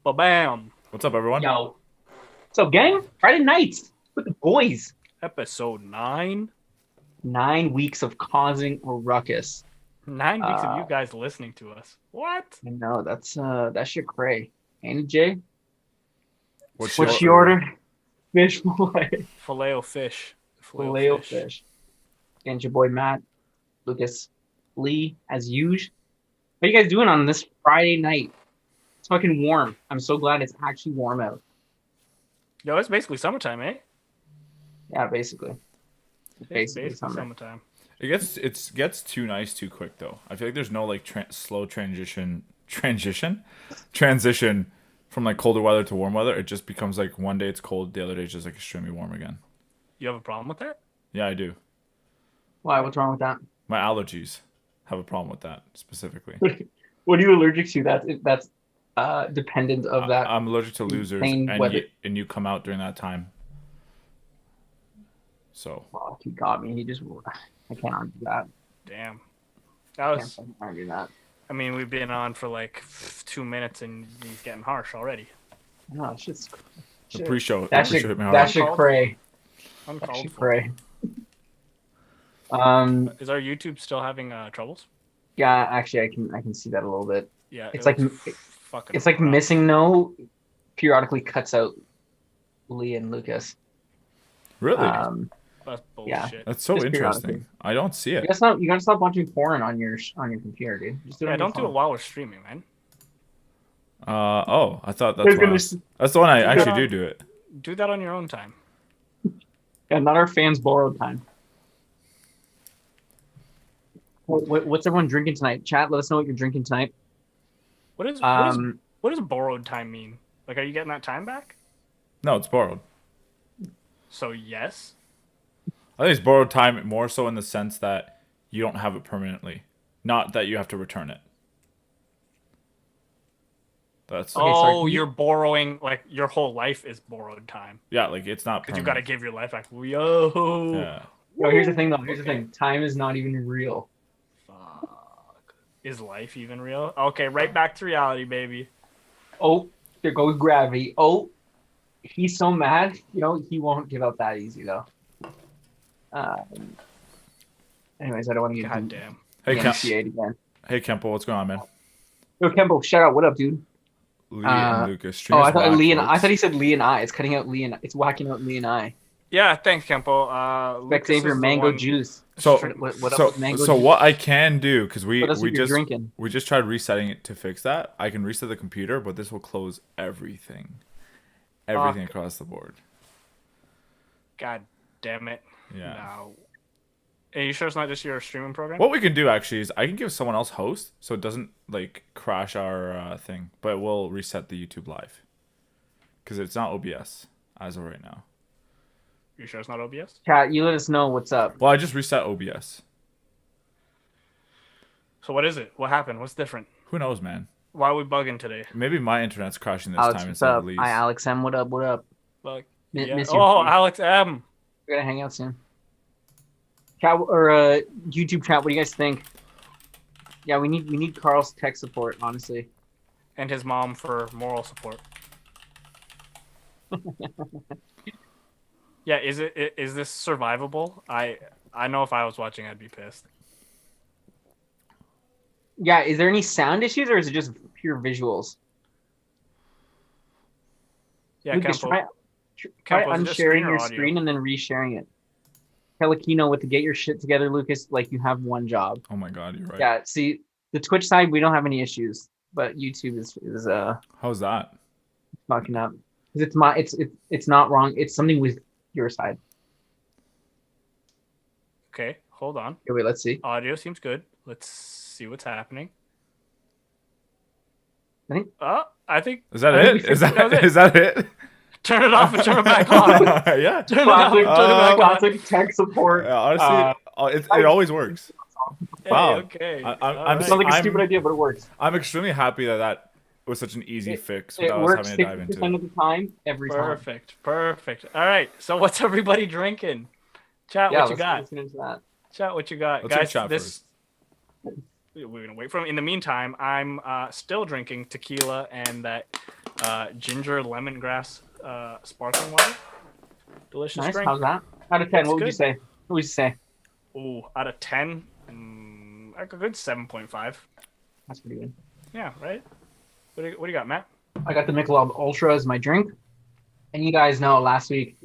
Ba-bam. What's up, everyone? Yo. So, gang, Friday nights with the boys. Episode 9. 9 weeks of causing a ruckus. 9 weeks of you guys listening to us. What? I know, that's shit cray. Andy J, What's what she ordered? Fish fillet. Filet-O-fish. Filet-O-fish. And your boy Matt, Lukasz, Lee, as usual. What are you guys doing on this Friday night? It's fucking warm. I'm so glad it's actually warm out. Yo, it's basically summertime, eh? Yeah, basically. It's basically summertime. It gets too nice too quick though. I feel like there's no like slow transition from like colder weather to warm weather. It just becomes like one day it's cold, the other day it's just like extremely warm again. You have a problem with that? Yeah, I do. Why? What's wrong with that? My allergies have a problem with that specifically. What are you allergic to? That's dependent of that. I'm allergic to losers, and you come out during that time. So. Well, he got me. I can't argue that. Damn. I can't argue that. I mean, we've been on for like 2 minutes and he's getting harsh already. No, it's just. The pre-show. That shit cray. Uncalled That shit for. cray. Is our YouTube still having troubles? Yeah, actually, I can see that a little bit. Yeah. It's like fucking. it's like rough. missing no periodically cuts out Lee and Lukasz. Really? That's bullshit. Yeah. That's so just interesting. periodically. I don't see it. You gotta stop watching porn on your computer, dude. Just do it Yeah, on your don't do it phone. while we're streaming, man. I thought They're gonna that's the one I actually do it. Do that on your own time. Yeah, not our fans' borrowed time. What's everyone drinking tonight? Chat, let us know what you're drinking tonight. What does borrowed time mean? Like, are you getting that time back? No, it's borrowed. So yes. I think it's borrowed time more so in the sense that you don't have it permanently, not that you have to return it. That's You're borrowing, like your whole life is borrowed time. yeah, like it's not Because permanent. you got to give your life back. Yo. Yeah. Yo, here's the thing, though. Here's the thing. Time is not even real. Fuck. Is life even real? Okay, right back to reality, baby. Oh, there goes gravity. Oh, he's so mad. He won't give up that easy, though. Anyways, I don't want to get Goddamn. Hey, DMCA'd again. Hey, Kempo, what's going on, man? Yo, Kempo, shout out. What up, dude? Lee and Lukasz. I thought he said Lee and I. It's cutting out Lee and it's whacking out Lee and I. Yeah, thanks, Kempo. Xavier mango juice. So what up with mango so juice? what I can do, because we drinking? we just tried resetting it to fix that. I can reset the computer, but this will close everything across the board. God damn it. Yeah. No. Are you sure it's not just your streaming program? What we can do actually is I can give someone else host, so it doesn't like crash our thing, but it will reset the YouTube live because it's not OBS as of right now. You sure it's not OBS? Chat, you let us know what's up. Well, I just reset OBS. So what is it? What happened? What's different? Who knows, man? Why are we bugging today? Maybe my internet's crashing this Alex, time what's instead up? of Lee's. Hi, Alex M. What up? What up? Like, Miss yeah. your Oh, face. Alex M. We're gonna hang out soon. Chat or YouTube chat. What do you guys think? Yeah, we need Carl's tech support, honestly. And his mom for moral support. Yeah, is this survivable? I know if I was watching, I'd be pissed. Yeah, is there any sound issues or is it just pure visuals? Yeah, Lucas, Kempo. try Kempo, is it just screen unsharing or your audio? screen and then resharing it. Pelekino with the get your shit together, Lucas. Like you have one job. Oh my god, you're right. Yeah, see, the Twitch side we don't have any issues, but YouTube is How's that? fucking up because it's not wrong. It's something with your side. Okay, hold on. Okay, wait, let's see. Audio seems good. Let's see what's happening. I think Is that it? Is that it? turn it off and turn it back on. Yeah. Turn it off and turn it back on. classic tech support. Honestly, it always works. Hey, Wow. okay. I'm All It sounds like a I'm- stupid idea, but it works. I'm extremely happy that was such an easy fix It without us works having to dive into 60% it. of the time, every time. Perfect. All right. So what's everybody drinking? Chat, Yeah, what you got? let's get into that. Chat, what you got, Let's hear guys? chat This we're gonna wait for him. In the meantime, I'm still drinking tequila and that ginger lemongrass sparkling water. Delicious Nice. drink. How's that? Out of 10, It's what would you good. say? What would you say? Ooh, out of 10, like a good 7.5. That's pretty good. Yeah, right. What do you got, Matt? I got the Michelob Ultra as my drink, and you guys know last week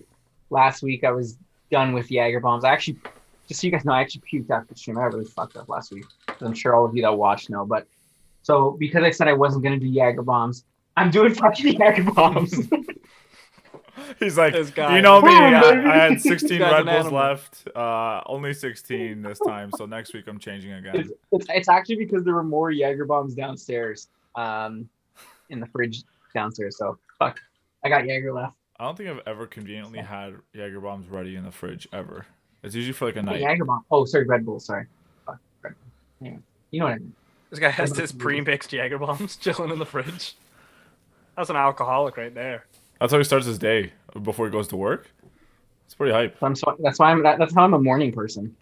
I was done with Jaeger bombs. I actually, just so you guys know, I actually puked after the stream. I really fucked up last week. I'm sure all of you that watch know, but so because I said I wasn't gonna do Jaeger bombs, I'm doing fucking Jaeger bombs. He's like, This guy. you know me. Boom, baby. I had 16 guy's Red an Bulls animal. left. Only 16 this time. So next week I'm changing again. It's actually because there were more Jaeger bombs downstairs, in the fridge downstairs. So fuck, I got Jaeger left. I don't think I've ever conveniently had Jaeger bombs ready in the fridge ever. It's usually for like a night. Jaeger bomb. Oh, sorry, Red Bull. Sorry. Fuck, Red Bull. Yeah. You know what I mean. This guy has his pre-mixed Jaeger bombs chilling in the fridge. That's an alcoholic right there. That's how he starts his day before he goes to work. It's pretty hype. That's how I'm a morning person.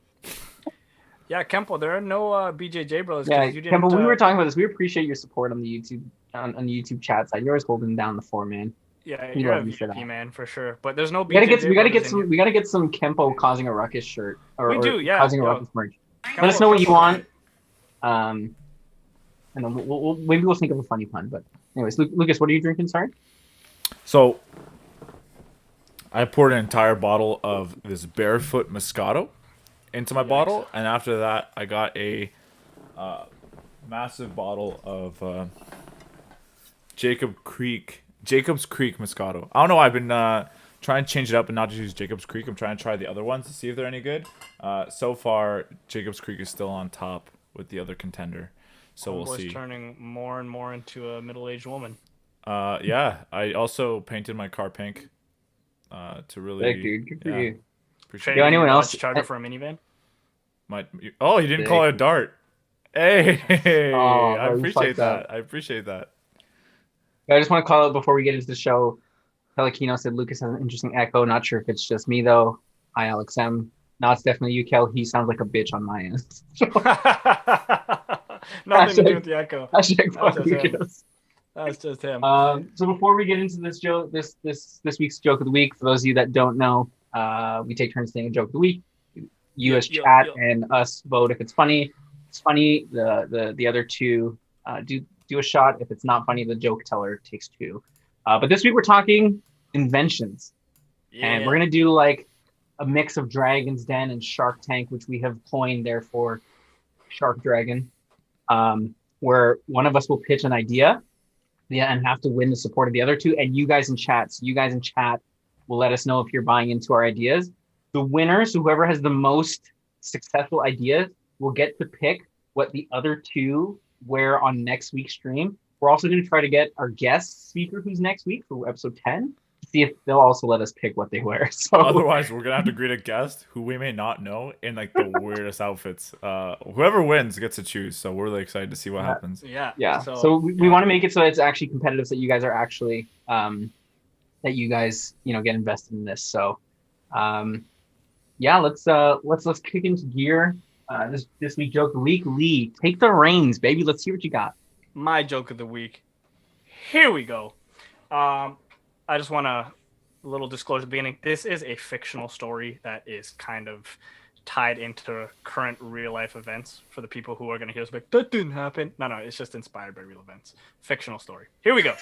Yeah, Kempo, there are no BJJ brothers. Yeah, You didn't, Campbell, we were talking about this. We appreciate your support on the YouTube on the YouTube chat side. You're always holding down the fort, man. Yeah, We you're a love you for VP that. man for sure. But there's no BJJ We gotta get brothers in some. here. We gotta get some Kempo causing a ruckus shirt or, We do, yeah, causing a yo. ruckus merch. Let us know what you want. And then maybe we'll think of a funny pun. But anyways, Lucas, what are you drinking? Sorry. So I poured an entire bottle of this Barefoot Moscato into my bottle, and after that, I got a massive bottle of Jacob's Creek Moscato. I don't know. I've been trying to change it up and not just use Jacob's Creek. I'm trying to try the other ones to see if they're any good. So far, Jacob's Creek is still on top with the other contender. So we'll Homeboy's see. turning more and more into a middle-aged woman. Yeah, I also painted my car pink. To really. Sick, dude. Good for yeah, you. appreciate Trading anyone your else- Dodge Charger for a minivan? Oh, he didn't call it a dart. Hey, Oh, I you appreciate fucked up. that. I appreciate that. I just want to call out before we get into the show. Pellegrino said Lucas has an interesting echo. Not sure if it's just me though. Hi, Alex M. No, it's definitely you, Kel. He sounds like a bitch on my end. Nothing to do with the echo. Hashtag fuck That's just him. Lucas. That's just him. So before we get into this joke, this week's joke of the week, for those of you that don't know, we take turns saying a joke of the week. You as chat and us vote if it's funny. It's funny. The other two do a shot. If it's not funny, the joke teller takes two. But this week we're talking inventions, and we're gonna do like a mix of Dragon's Den and Shark Tank, which we have coined therefore Shark Dragon, where one of us will pitch an idea. Yeah, and have to win the support of the other two, and you guys in chat. So you guys in chat will let us know if you're buying into our ideas. The winners, whoever has the most successful ideas, will get to pick what the other two wear on next week's stream. We're also going to try to get our guest speaker who's next week for episode 10 to see if they'll also let us pick what they wear. So Otherwise, we're gonna have to greet a guest who we may not know in like the weirdest outfits. Whoever wins gets to choose. So we're really excited to see what happens. yeah. So we want to make it so it's actually competitive, so that you guys are actually that you guys get invested in this. So yeah, let's kick into gear. This week joke of the week. Lee, take the reins, baby. Let's see what you got. My joke of the week. Here we go. I just want a little disclosure at the beginning. This is a fictional story that is kind of tied into current real life events for the people who are going to hear this like, that didn't happen. No, it's just inspired by real events. Fictional story. Here we go.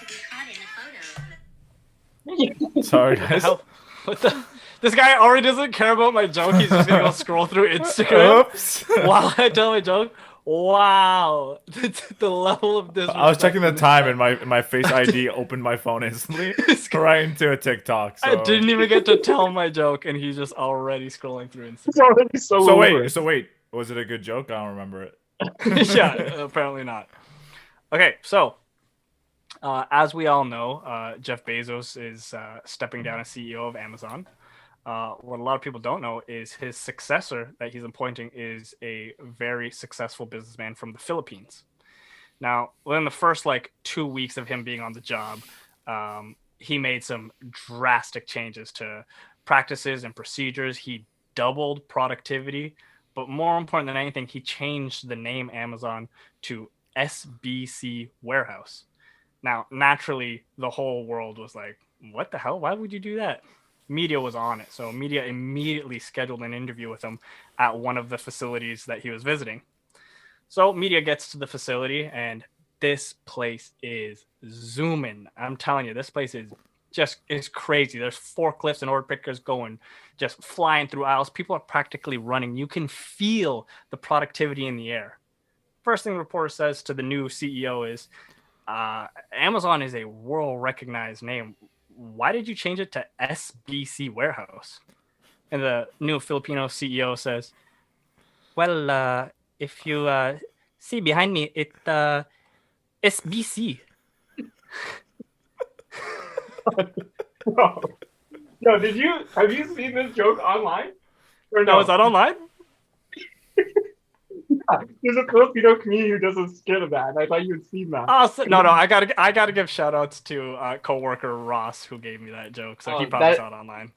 Sorry, What the guys. hell? What the? This guy already doesn't care about my joke. He's just going to go scroll through Instagram Oops. while I tell my joke. Wow. The level of disrespect. I was checking the time and my Face ID opened my phone instantly right into a TikTok. So. I didn't even get to tell my joke, and he's just already scrolling through It's Instagram. already so wait. Was it a good joke? I don't remember it. Yeah, apparently not. Okay, so as we all know, Jeff Bezos is stepping down as CEO of Amazon. What a lot of people don't know is his successor that he's appointing is a very successful businessman from the Philippines. Now, within the first 2 weeks of him being on the job, he made some drastic changes to practices and procedures. He doubled productivity But more important than anything, he changed the name Amazon to SBC Warehouse. Now, naturally, the whole world was like, what the hell? Why would you do that? Media was on it. So media immediately scheduled an interview with him at one of the facilities that he was visiting. So media gets to the facility, and this place is zooming. I'm telling you, this place is crazy. There's forklifts and order pickers going, just flying through aisles. People are practically running. You can feel the productivity in the air. First thing the reporter says to the new CEO is, Amazon is a world recognized name. Why did you change it to SBC Warehouse? And the new Filipino CEO says, well, if you see behind me, it's SBC. Bro, yo, have you seen this joke online? Or No, is that online? Yeah, there's a Filipino comedian who does a skit of that, and I thought you had seen that. Oh, no, I gotta give shout outs to coworker Ross who gave me that joke. So he probably saw it online.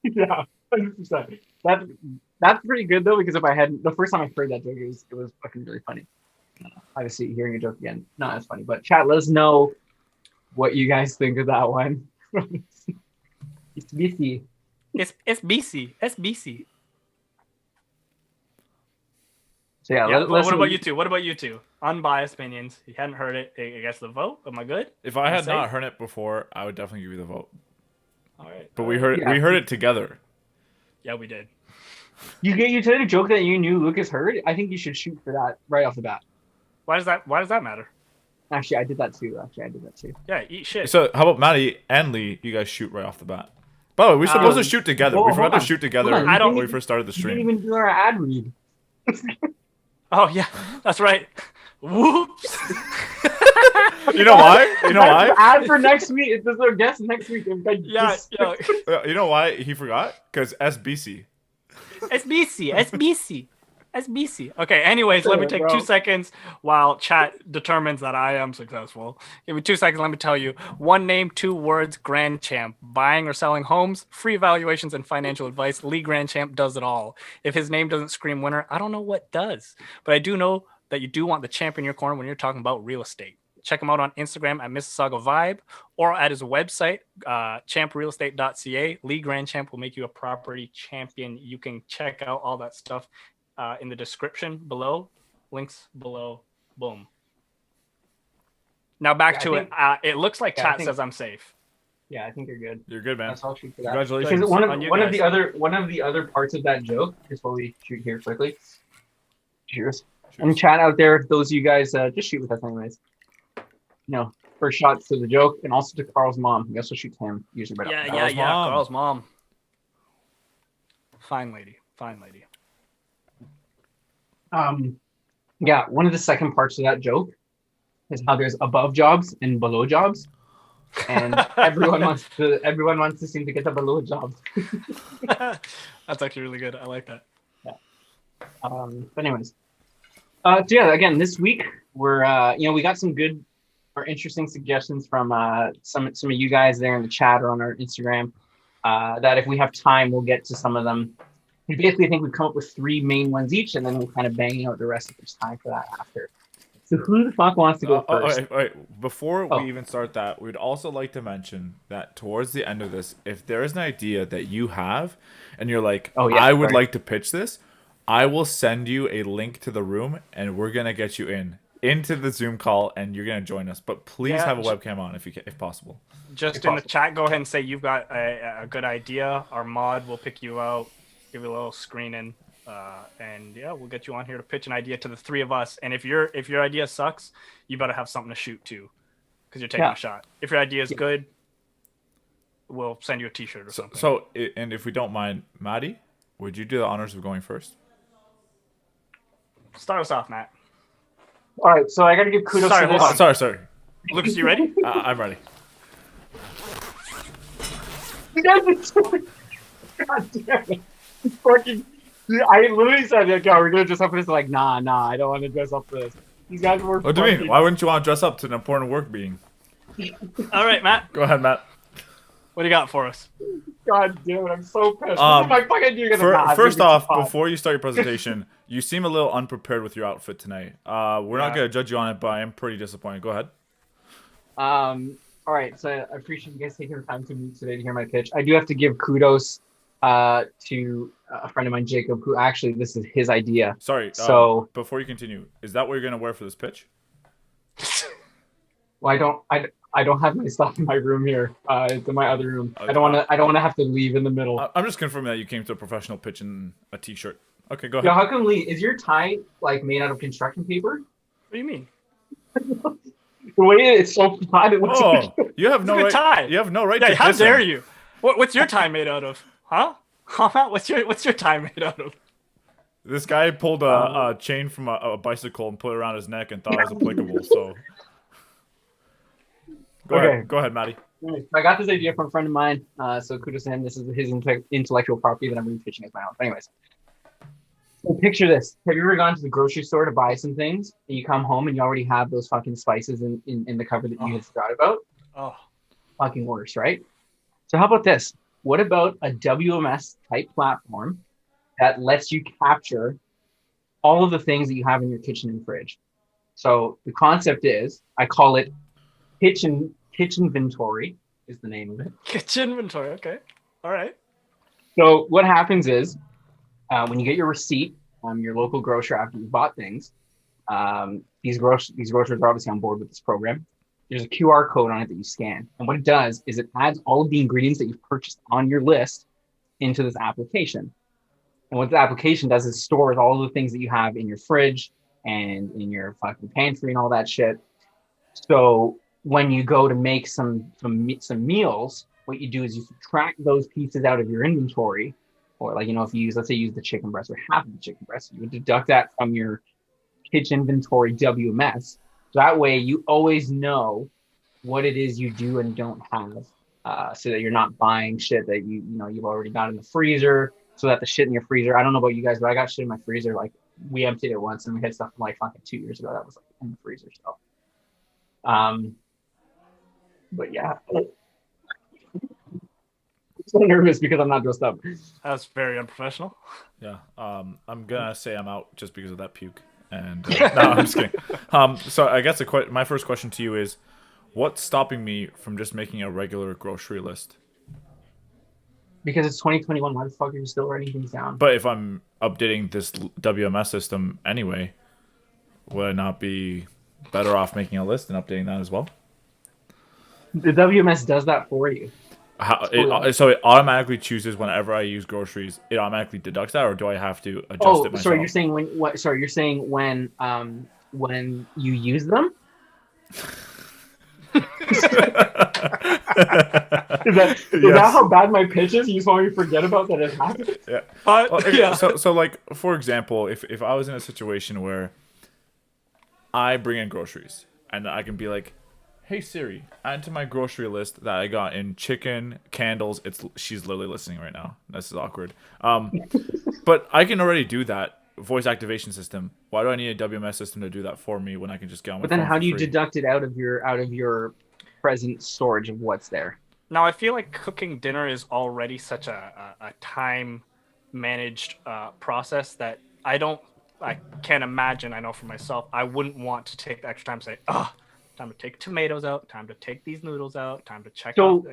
Yeah, 100%. That's pretty good though, because if I hadn't, the first time I heard that joke, it was fucking really funny. Obviously, hearing a joke again, not as funny. But chat, let us know what you guys think of that one. It's BC. It's BC. SBC. So yeah, what about you two? What about you two? Unbiased opinions. You hadn't heard it. I guess the vote. Am I good? If I had not heard it before, I would definitely give you the vote. All right. But we heard it together. Yeah, we did. You told a joke that you knew Lukasz heard. I think you should shoot for that right off the bat. Why does that matter? Actually, I did that too. Yeah, eat shit. So how about Matty and Lee? You guys shoot right off the bat. By the way, we're supposed to shoot together. We forgot to shoot together when we first started the We didn't stream. even do our ad read. Oh yeah, that's right. Whoops. You know why? You know why? Ad for next week. This is our guest next week. Yeah. You know why he forgot? Because SBC. SBC. Okay, anyways, let me take 2 seconds while chat determines that I am successful. Give me 2 seconds, let me tell you. One name, 2 words, Grand Champ. Buying or selling homes, free valuations, and financial advice. Lee Grand Champ does it all. If his name doesn't scream winner, I don't know what does. But I do know that you do want the champ in your corner when you're talking about real estate. Check him out on Instagram at Mississauga Vibe or at his website, champrealestate.ca. Lee Grand Champ will make you a property champion. You can check out all that stuff in the description below. Links below. Boom. Now back to it. It looks like chat says I'm safe. Yeah, I think you're good. You're good, man. That's all shoot for that. Congratulations. One of the other parts of that joke, before we shoot here quickly. Cheers. And chat out there, those of you guys just shoot with us anyways. First shots to the joke, and also to Carl's mom. You also shoot to him usually right Yeah, off. Carl's mom. Fine lady. Yeah, one of the second parts of that joke is how there's above jobs and below jobs, and everyone wants to seem to get the below job. That's actually really good. I like that. Yeah. But anyways, so yeah, again, this week we're we got some good or interesting suggestions from some of you guys there in the chat or on our Instagram. That if we have time, we'll get to some of them. We basically think we've come up with 3 main ones each, and then we'll kind of bang out the rest if there's time for that after. So who the fuck wants to go first? All right. Before we even start that, we'd also like to mention that towards the end of this, if there is an idea that you have and you're like, I would like to pitch this, I will send you a link to the room, and we're going to get you into the Zoom call, and you're going to join us. But please have a webcam on if possible. Just in the chat, go ahead and say you've got a good idea. Our mod will pick you out. Give you a little screening, and we'll get you on here to pitch an idea to the 3 of us. And if your idea sucks, you better have something to shoot to, because you're taking a shot. If your idea is good, we'll send you a T-shirt or something. So, and if we don't mind, Matty, would you do the honors of going first? Start us off, Matt. All right, so I got to give kudos to this. Sorry. Lukasz, you ready? I'm ready. God damn it. Fucking, I literally said, we're gonna dress up for this. Like, nah, I don't want to dress up for this. These guys were. What do you mean? Why wouldn't you want to dress up to an important work meeting? All right, Matt. Go ahead, Matt. What do you got for us? God damn it, I'm so pissed. What am I fucking doing in the math? First off, before you start your presentation, you seem a little unprepared with your outfit tonight. We're not gonna judge you on it, but I am pretty disappointed. Go ahead. All right, so I appreciate you guys taking the time to meet today to hear my pitch. I do have to give kudos to a friend of mine, Jacob, who actually this is his idea. Sorry. So before you continue, is that what you're gonna wear for this pitch? Well, I don't have my stuff in my room here. It's in my other room. I don't want to have to leave in the middle. I'm just confirming that you came to a professional pitch in a t-shirt. Okay, go ahead. Yo, how come Lee? Is your tie like made out of construction paper? What do you mean? The way it's so tied, it looks like you have no right. Tie. You have no right. Yeah, to how diss dare him. you? What's your tie made out of? Huh? What's your tie made out of? This guy pulled a chain from a bicycle and put it around his neck and thought it was applicable. So, go ahead, Matty. I got this idea from a friend of mine. So kudos to him. This is his intellectual property that I'm repitching as my own. But anyways, so picture this. Have you ever gone to the grocery store to buy some things and you come home and you already have those fucking spices in the cupboard that you had forgot about? Oh, fucking worse, right? So how about this? What about a WMS type platform that lets you capture all of the things that you have in your kitchen and fridge? So the concept is, I call it kitchen inventory is the name of it. kitchen inventory. Okay. All right. So what happens is, when you get your receipt from your local grocer after you bought things, these grocers are obviously on board with this program. There's a QR code on it that you scan. And what it does is it adds all of the ingredients that you've purchased on your list into this application. And what the application does is stores all of the things that you have in your fridge and in your fucking pantry and all that shit. So when you go to make some meals, what you do is you subtract those pieces out of your inventory. Or like, if you let's say you use the chicken breast or half of the chicken breast, you would deduct that from your kitchen inventory WMS. So that way you always know what it is you do and don't have, so that you're not buying shit that you've already got in the freezer. So that the shit in your freezer, I don't know about you guys, but I got shit in my freezer. Like we emptied it once and we had stuff from like fucking 2 years ago that was like in the freezer. So, but yeah. So nervous because I'm not dressed up. That's very unprofessional. Yeah. I'm gonna say I'm out just because of that puke. And no, I'm just kidding. So I guess my first question to you is, what's stopping me from just making a regular grocery list? Because it's 2021. Why the fuck are you still writing things down? But if I'm updating this WMS system anyway, would I not be better off making a list and updating that as well? The WMS does that for you. So it automatically chooses whenever I use groceries. It automatically deducts that, or do I have to adjust it myself? Sorry, you're saying when? Sorry, you're saying when you use them. Is that how bad my pitch is? You just want me to forget about that it happened? Yeah. Okay. Yeah. So like for example, if I was in a situation where I bring in groceries and I can be like, hey Siri, add to my grocery list that I got in chicken, candles. She's literally listening right now. This is awkward. But I can already do that. Voice activation system. Why do I need a WMS system to do that for me when I can just get on my phone? But then how do you free? deduct it out of your present storage of what's there? Now I feel like cooking dinner is already such a time managed process that I can't imagine. I know for myself, I wouldn't want to take the extra time to say, time to take tomatoes out, time to take these noodles out, time to check out.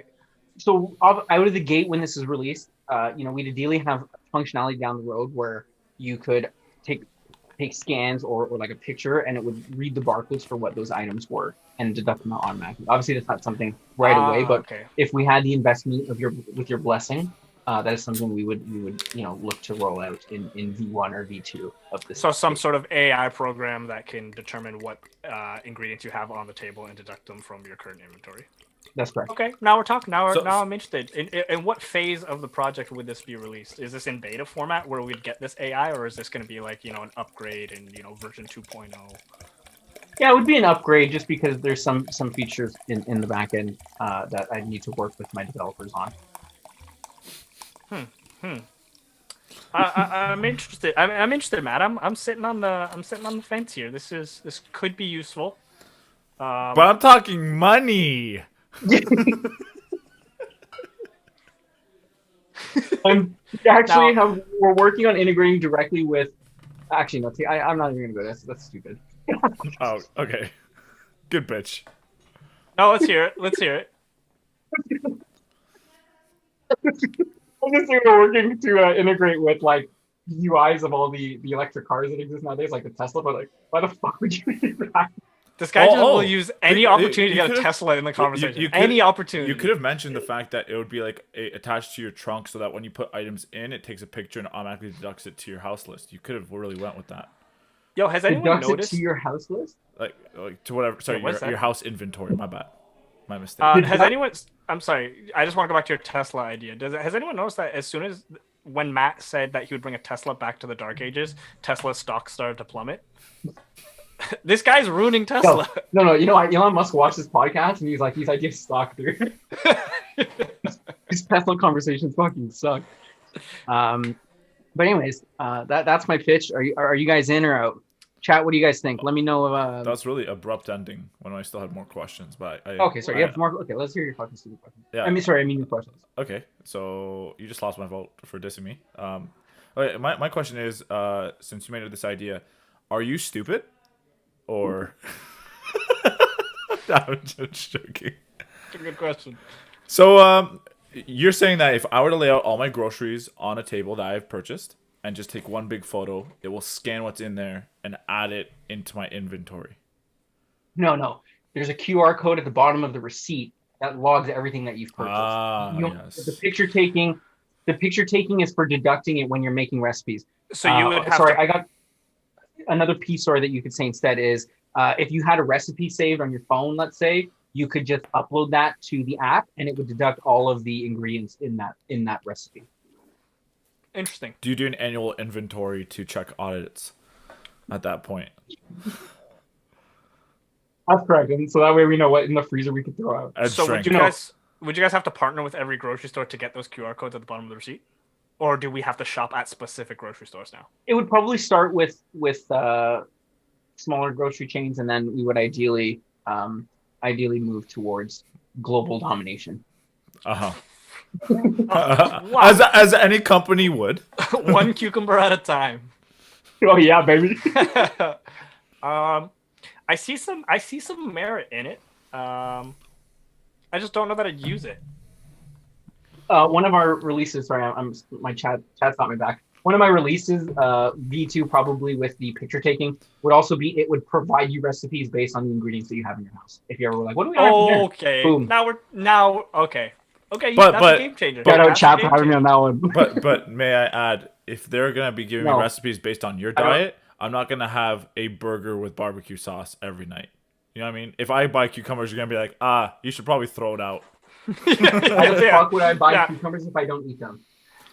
So out of the gate when this is released, we'd ideally have functionality down the road where you could take scans or like a picture and it would read the barcodes for what those items were and deduct them out automatically. Obviously, that's not something right away, but if we had the investment with your blessing, that is something we would look to roll out in V1 or V2 of this. So some sort of AI program that can determine what ingredients you have on the table and deduct them from your current inventory. That's correct. Okay, now we're talking. Now I'm interested. In what phase of the project would this be released? Is this in beta format where we'd get this AI, or is this going to be like an upgrade in version 2.0? Yeah, it would be an upgrade just because there's some features in the back end that I need to work with my developers on. I'm interested. I'm interested, Matt. I'm sitting on the fence here. This could be useful. But I'm talking money. And we actually we're working on integrating directly with. Actually, no. I'm not even gonna go. That's stupid. Oh, okay. Good bitch. No, let's hear it. Let's hear it. I just think we're working to integrate with like UIs of all the electric cars that exist nowadays, like the Tesla. But like, why the fuck would you do that? This guy just will use any opportunity to get a Tesla in the conversation. Any opportunity. You could have mentioned the fact that it would be like attached to your trunk, so that when you put items in, it takes a picture and automatically deducts it to your house list. You could have really went with that. Yo, has anyone noticed it to your house list? Like to whatever. Sorry, your house inventory. My bad. My mistake. Has anyone? I'm sorry. I just want to go back to your Tesla idea. Has anyone noticed that as soon as when Matt said that he would bring a Tesla back to the dark ages, Tesla's stock started to plummet? This guy's ruining Tesla. No. You know, Elon Musk watched this podcast and he's like, these ideas suck, dude. These Tesla conversations fucking suck. But anyways, that's my pitch. Are you guys in or out? Chat, what do you guys think? Let me know. That's really abrupt ending when I still had more questions. But okay, sorry. You have more. Okay, let's hear your fucking stupid questions. Yeah. I mean your questions. Okay, so you just lost my vote for dissing me. Okay, my question is, since you made this idea, are you stupid? Or I'm just joking. That's a good question. So you're saying that if I were to lay out all my groceries on a table that I've purchased and just take one big photo, it will scan what's in there and add it into my inventory? No. There's a QR code at the bottom of the receipt that logs everything that you've purchased. Yes. The picture taking is for deducting it when you're making recipes. So you would have I got another piece story that you could say instead is if you had a recipe saved on your phone, let's say, you could just upload that to the app and it would deduct all of the ingredients in that recipe. Interesting. Do you do an annual inventory to check audits at that point? That's correct. And so that way we know what in the freezer we could throw out. So would you guys have to partner with every grocery store to get those QR codes at the bottom of the receipt? Or do we have to shop at specific grocery stores now? It would probably start with smaller grocery chains, and then we would ideally move towards global domination. As any company would. One cucumber at a time. Oh yeah, baby. I see some merit in it. I just don't know that I'd use it. One of our releases, sorry, my chat's got me back. One of my releases, V2 probably with the picture taking, would also be, it would provide you recipes based on the ingredients that you have in your house. If you ever were like, what do we have in here? Okay. Boom. Okay. Okay, but, that's a game changer. Shout out chat for having me on that one. but may I add, if they're gonna be giving me recipes based on your diet, I'm not gonna have a burger with barbecue sauce every night. You know what I mean? If I buy cucumbers, you're gonna be like, you should probably throw it out. Why the fuck would I buy cucumbers if I don't eat them?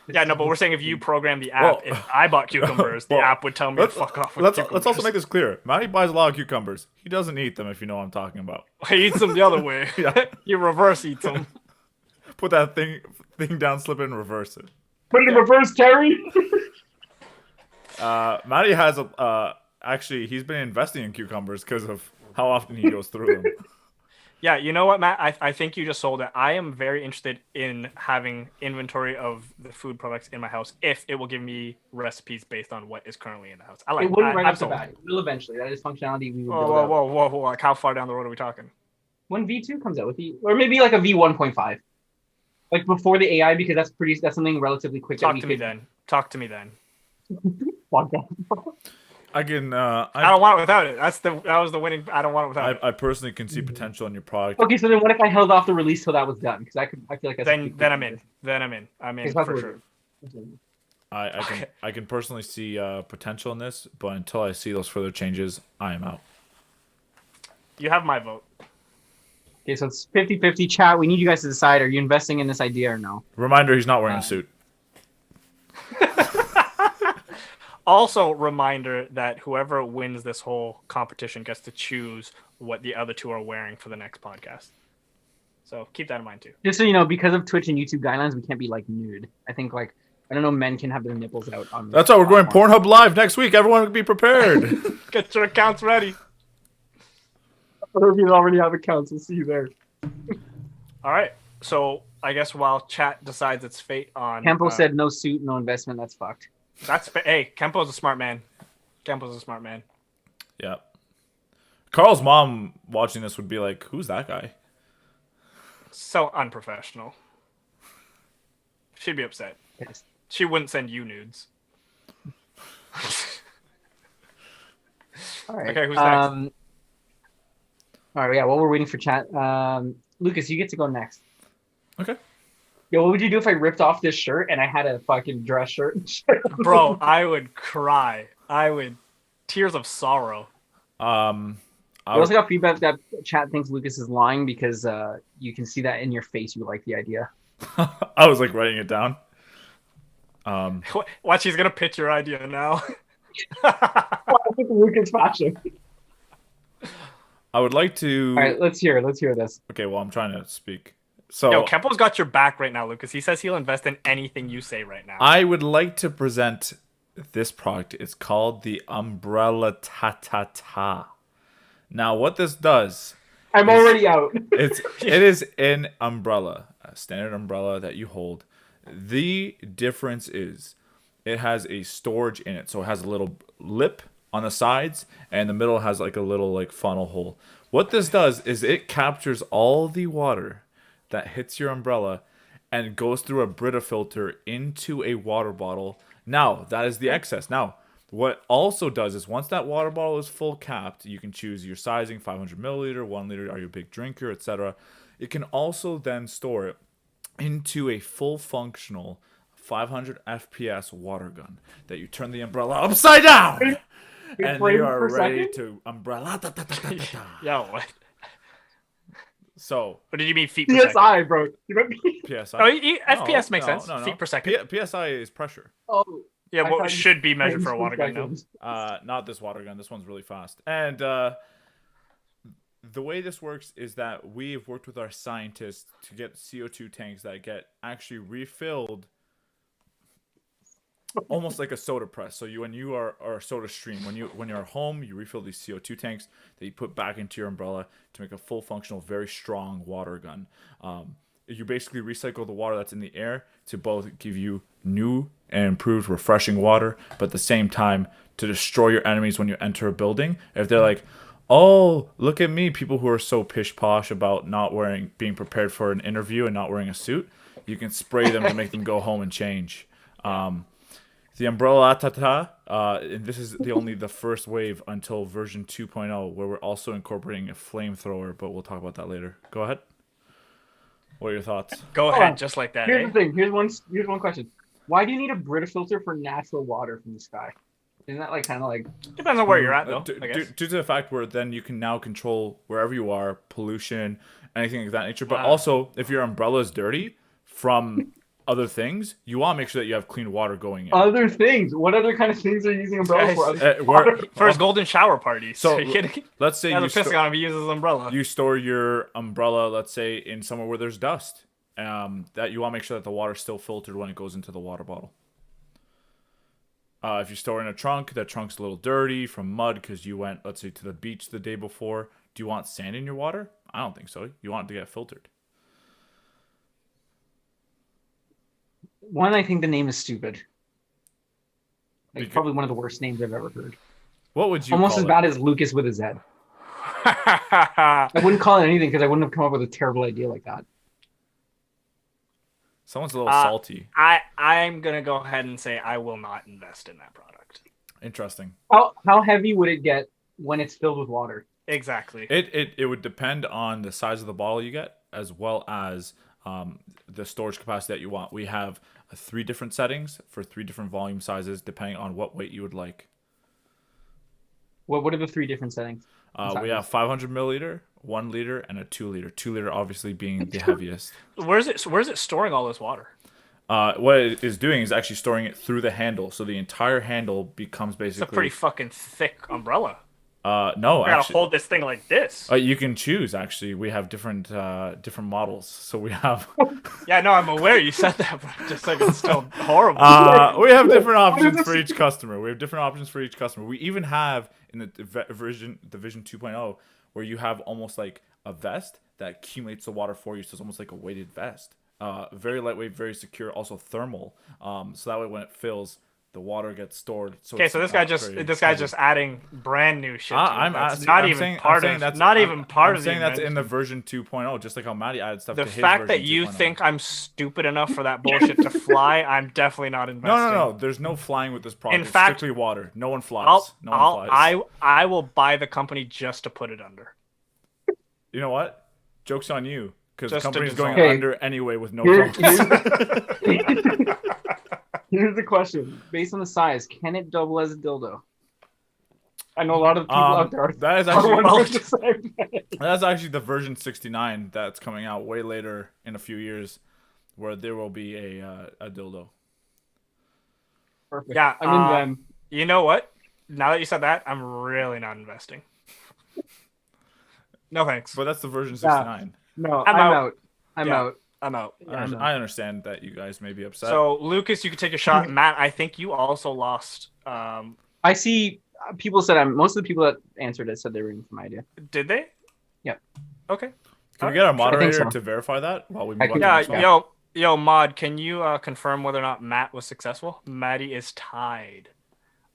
Yeah, no, but we're saying if you program the app, if I bought cucumbers, the app would tell me to fuck off with cucumbers. Let's also make this clear. Matty buys a lot of cucumbers. He doesn't eat them, if you know what I'm talking about. He eats them the other way. Yeah. He reverse eats them. Put that thing down, slip it, and reverse it. Put it in reverse, Terry! Matty has actually, he's been investing in cucumbers because of how often he goes through them. Yeah, you know what, Matt? I think you just sold it. I am very interested in having inventory of the food products in my house if it will give me recipes based on what is currently in the house. It wouldn't right off the bat. It will eventually. That is functionality we would build whoa. Like how far down the road are we talking? When V2 comes out or maybe like a V1.5. Like before the AI, because that's something relatively quick. Talk to me then. I can. I don't want it without it. That was the winning. I don't want it without it. I personally can see potential in your product. Okay, so then what if I held off the release till that was done? Because I feel like that's then I'm in. I'm in for sure. I can personally see potential in this, but until I see those further changes, I am out. You have my vote. Okay, so it's 50-50. Chat, we need you guys to decide. Are you investing in this idea or no? Reminder, he's not wearing a suit. Also, reminder that whoever wins this whole competition gets to choose what the other two are wearing for the next podcast. So keep that in mind too. Just so you know, because of Twitch and YouTube guidelines, we can't be like nude. I think I don't know, men can have their nipples out on. That's why we're going Pornhub Live next week. Everyone be prepared. Get your accounts ready. I hope you already have accounts. We'll see you there. All right. So I guess while chat decides its fate on Tempo said no suit, no investment. That's fucked. Hey, Kempo's a smart man. Kempo's a smart man. Yeah. Carl's mom watching this would be like, "Who's that guy?" So unprofessional. She'd be upset. Yes. She wouldn't send you nudes. All right. Okay, who's next? All right, yeah. While we're waiting for chat, Lucas, you get to go next. Okay. Yo, what would you do if I ripped off this shirt and I had a fucking dress shirt? Bro, I would cry. I would tears of sorrow. I also got feedback that chat thinks Lucas is lying because you can see that in your face. You like the idea. I was like writing it down. Watch, he's gonna pitch your idea now. Lucas fashion. I would like to. All right, let's hear this. Okay, well, I'm trying to speak. So, Yo, Kempo's got your back right now, Lucas. He says he'll invest in anything you say right now. I would like to present this product. It's called the Umbrella Ta. Now, what this does... I'm already out. It is an umbrella, a standard umbrella that you hold. The difference is it has a storage in it. So it has a little lip on the sides, and the middle has like a little like funnel hole. What this does is it captures all the water that hits your umbrella and goes through a Brita filter into a water bottle. Now, that is the excess. Now, what also does is once that water bottle is full capped, you can choose your sizing, 500 milliliter, 1 liter, are you a big drinker, etc. It can also then store it into a full functional 500 FPS water gun that you turn the umbrella upside down. And you are ready to umbrella. Yo, what? So, what did you mean feet per second? PSI, bro. PSI. Oh, FPS makes sense. No. Feet per second. PSI is pressure. Oh. Yeah, what should be measured for a water gun, no? Not this water gun. This one's really fast. And the way this works is that we've worked with our scientists to get CO2 tanks that get actually refilled almost like a soda press. So when you are or a soda stream, when you're at home, you refill these CO2 tanks that you put back into your umbrella to make a full functional, very strong water gun. You basically recycle the water that's in the air to both give you new and improved refreshing water, but at the same time to destroy your enemies when you enter a building. If they're like, oh, look at me, people who are so pish posh about being prepared for an interview and not wearing a suit, you can spray them to make them go home and change. The Umbrella Ta, and this is only the first wave until version 2.0, where we're also incorporating a flamethrower, but we'll talk about that later. Go ahead. What are your thoughts? Go ahead, just like that. Here's the thing. Here's one question. Why do you need a Brita filter for natural water from the sky? Isn't that like kind of like... Depends on where you're at, though, I guess. Due to the fact where then you can now control wherever you are, pollution, anything like that nature. But also, if your umbrella is dirty from other things, you want to make sure that you have clean water going in. Other things? What other kind of things are you using umbrella for? For his golden shower party. So let's say you're pissing on him, he uses his umbrella. You store your umbrella, let's say, in somewhere where there's dust. That you want to make sure that the water's still filtered when it goes into the water bottle. If you store in a trunk, that trunk's a little dirty from mud because you went, let's say, to the beach the day before. Do you want sand in your water? I don't think so. You want it to get filtered. One, I think the name is stupid. Like, probably one of the worst names I've ever heard. What would you almost call as it? bad as Lucas with a Z. I wouldn't call it anything because I wouldn't have come up with a terrible idea like that. Someone's a little salty. I'm going to go ahead and say I will not invest in that product. Interesting. How heavy would it get when it's filled with water? Exactly. It would depend on the size of the bottle you get, as well as the storage capacity that you want. We have 3 different settings for 3 different volume sizes, depending on what weight you would like. What are the 3 different settings? We have 500 milliliter, 1 liter, and a 2 liter. 2 liter obviously being the heaviest. Where's it storing all this water? What it is doing is actually storing it through the handle, so the entire handle becomes basically. It's a pretty fucking thick umbrella. No, I gotta hold this thing like this. You can choose. Actually, we have different models. So we have. Yeah, no, I'm aware you said that, but just like it's still horrible. We have different options for each customer. We even have in the Vision 2.0 where you have almost like a vest that accumulates the water for you, so it's almost like a weighted vest. very lightweight, very secure, also thermal. So that way when it fills, the water gets stored. So Okay, it's so this not guy's very- just adding brand new shit. To I'm it. That's asking, not I'm even saying, part I'm saying of that's not I'm, even part I'm of the saying that's in the invention. version 2.0, just like how Matty added stuff The to his fact version that you 2.0. think I'm stupid enough for that bullshit to fly, I'm definitely not investing. No. There's no flying with this product. In It's fact, strictly water. No one flies. No one flies. I will buy the company just to put it under. You know what? Joke's on you, because the Just to company's going dissolve. under anyway with no Here- phones. Here's the question: based on the size, can it double as a dildo? I know a lot of people out there are, that is are actually wondering the same thing. that's actually the version 69 that's coming out way later in a few years, where there will be a dildo. Perfect. Yeah, I'm in then. You know what? Now that you said that, I'm really not investing. No thanks. But that's the version 69. No, I'm I'm out. out. I'm Yeah. out. I'm out. I understand that you guys may be upset. So Lucas, you can take a shot. Matt, I think you also lost. I see people said most of the people that answered it said they were in for my idea. Did they? Yep. Okay. Can we get our moderator so. to verify that while we I move on can- to the Yeah, next one? yo, Mod, can you confirm whether or not Matt was successful? Matty is tied.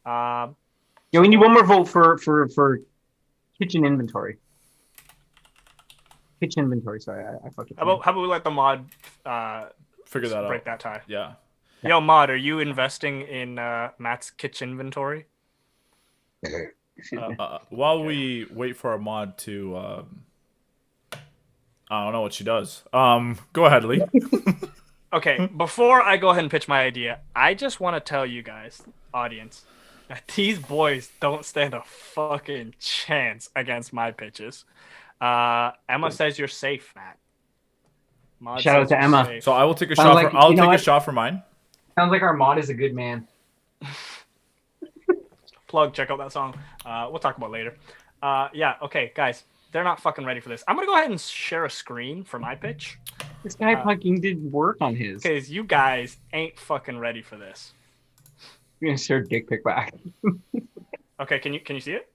Yeah, we need one more vote for kitchen inventory. Kitchen inventory. Sorry, I fucked it. How about we let the Mod Figure that break out. that tie? Yeah. Yo, Mod, are you investing in Matt's kitchen inventory? While we wait for our mod to, I don't know what she does. Go ahead, Lee. Okay, before I go ahead and pitch my idea, I just want to tell you guys, audience, that these boys don't stand a fucking chance against my pitches. Emma says you're safe, Matt. Mod Shout out says to you're Emma. safe. So I will take a Sounds shot like- for. I'll you know take a what? shot for mine. Sounds like our mod is a good man. Plug, check out that song. We'll talk about it later. Yeah, okay, guys, they're not fucking ready for this. I'm gonna go ahead and share a screen for my pitch This guy fucking did work on his. because you guys ain't fucking ready for this. We're gonna share dick pic back. Okay, can you see it?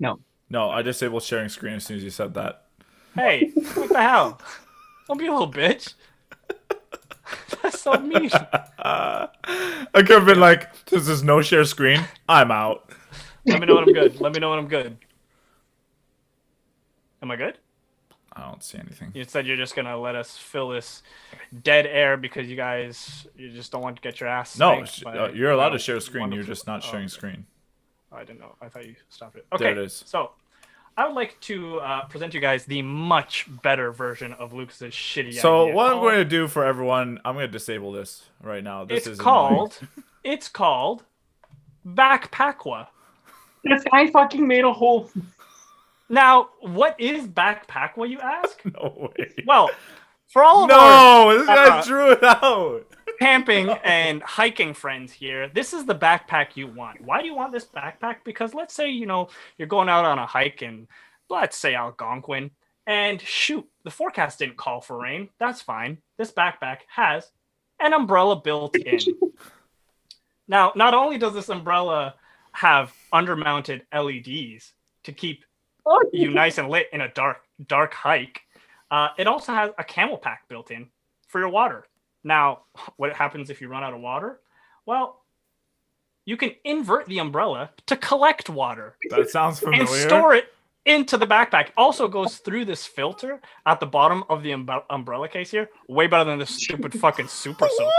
No. No, I disabled sharing screen as soon as you said that. Hey, what the hell? Don't be a little bitch. That's so mean. I could have been like, "This is no share screen. I'm out." Let me know when I'm good. Let me know when I'm good. Am I good? I don't see anything. You said you're just gonna let us fill this dead air because you just don't want to get your ass. No, spanked by- you're allowed no, to share screen. You're wonderful- just not sharing okay. screen. I didn't know. I thought you stopped it. Okay, There it is. So, I would like to present you guys the much better version of Lucas's shitty So idea. what I'm going to do for everyone, I'm going to disable this right now. This is It's called Backpackwa. This guy fucking made a whole. Now, what is Backpackwa, you ask? No way. Well, for all of our No, this guy drew it out. camping and hiking friends here, this is the backpack you want. Why do you want this backpack? Because let's say, you're going out on a hike in, let's say, Algonquin, and shoot, the forecast didn't call for rain. That's fine. This backpack has an umbrella built in. Now, not only does this umbrella have undermounted LEDs to keep you nice and lit in a dark hike, it also has a camel pack built in for your water. Now, what happens if you run out of water? Well, you can invert the umbrella to collect water That sounds familiar. and store it into the backpack. Also goes through this filter at the bottom of the umbrella case here. Way better than this stupid fucking super soaker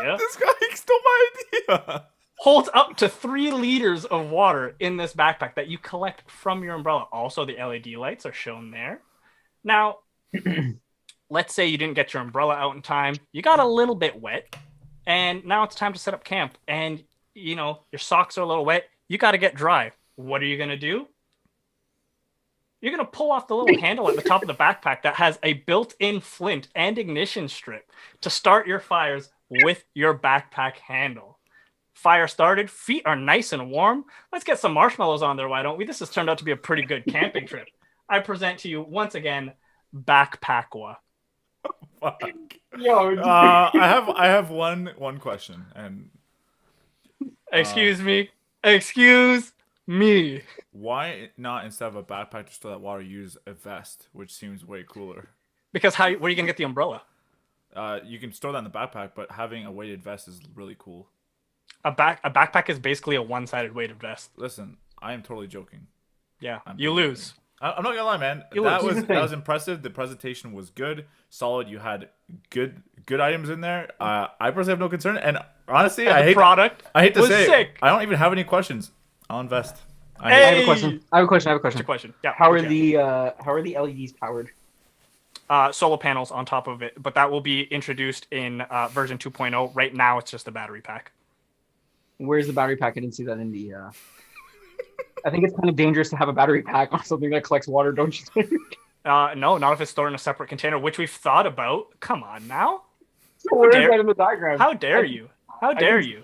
idea. This guy stole my idea. Holds up to 3 liters of water in this backpack that you collect from your umbrella. Also, the LED lights are shown there. Now, let's say you didn't get your umbrella out in time. You got a little bit wet. And now it's time to set up camp. And, your socks are a little wet. You got to get dry. What are you going to do? You're going to pull off the little handle at the top of the backpack that has a built-in flint and ignition strip to start your fires with your backpack handle. Fire started. Feet are nice and warm. Let's get some marshmallows on there, why don't we? This has turned out to be a pretty good camping trip. I present to you, once again, Backpackwa. Fuck. Yo, I have one question, and Excuse me. why not, instead of a backpack to store that water, use a vest, which seems way cooler? Because where are you going to get the umbrella? You can store that in the backpack, but having a weighted vest is really cool. A backpack is basically a one-sided weighted vest. Listen, I am totally joking. Yeah, I'm you totally lose. joking. I'm not gonna lie, man. You That lose. was impressive. The presentation was good, solid. You had good items in there. I personally have no concern, and honestly, And I the hate product I hate to was say sick. I don't even have any questions. I'll invest. I have Hey! a question. I have a question. What's your question? Yeah. How are okay. the LEDs powered? Solar panels on top of it, but that will be introduced in version 2.0. Right now, it's just a battery pack. Where's the battery pack? I didn't see that in the. I think it's kind of dangerous to have a battery pack on something that collects water, don't you think? No, not if it's stored in a separate container, which we've thought about. Come on now. So where is that in the diagram? How dare you? How dare you?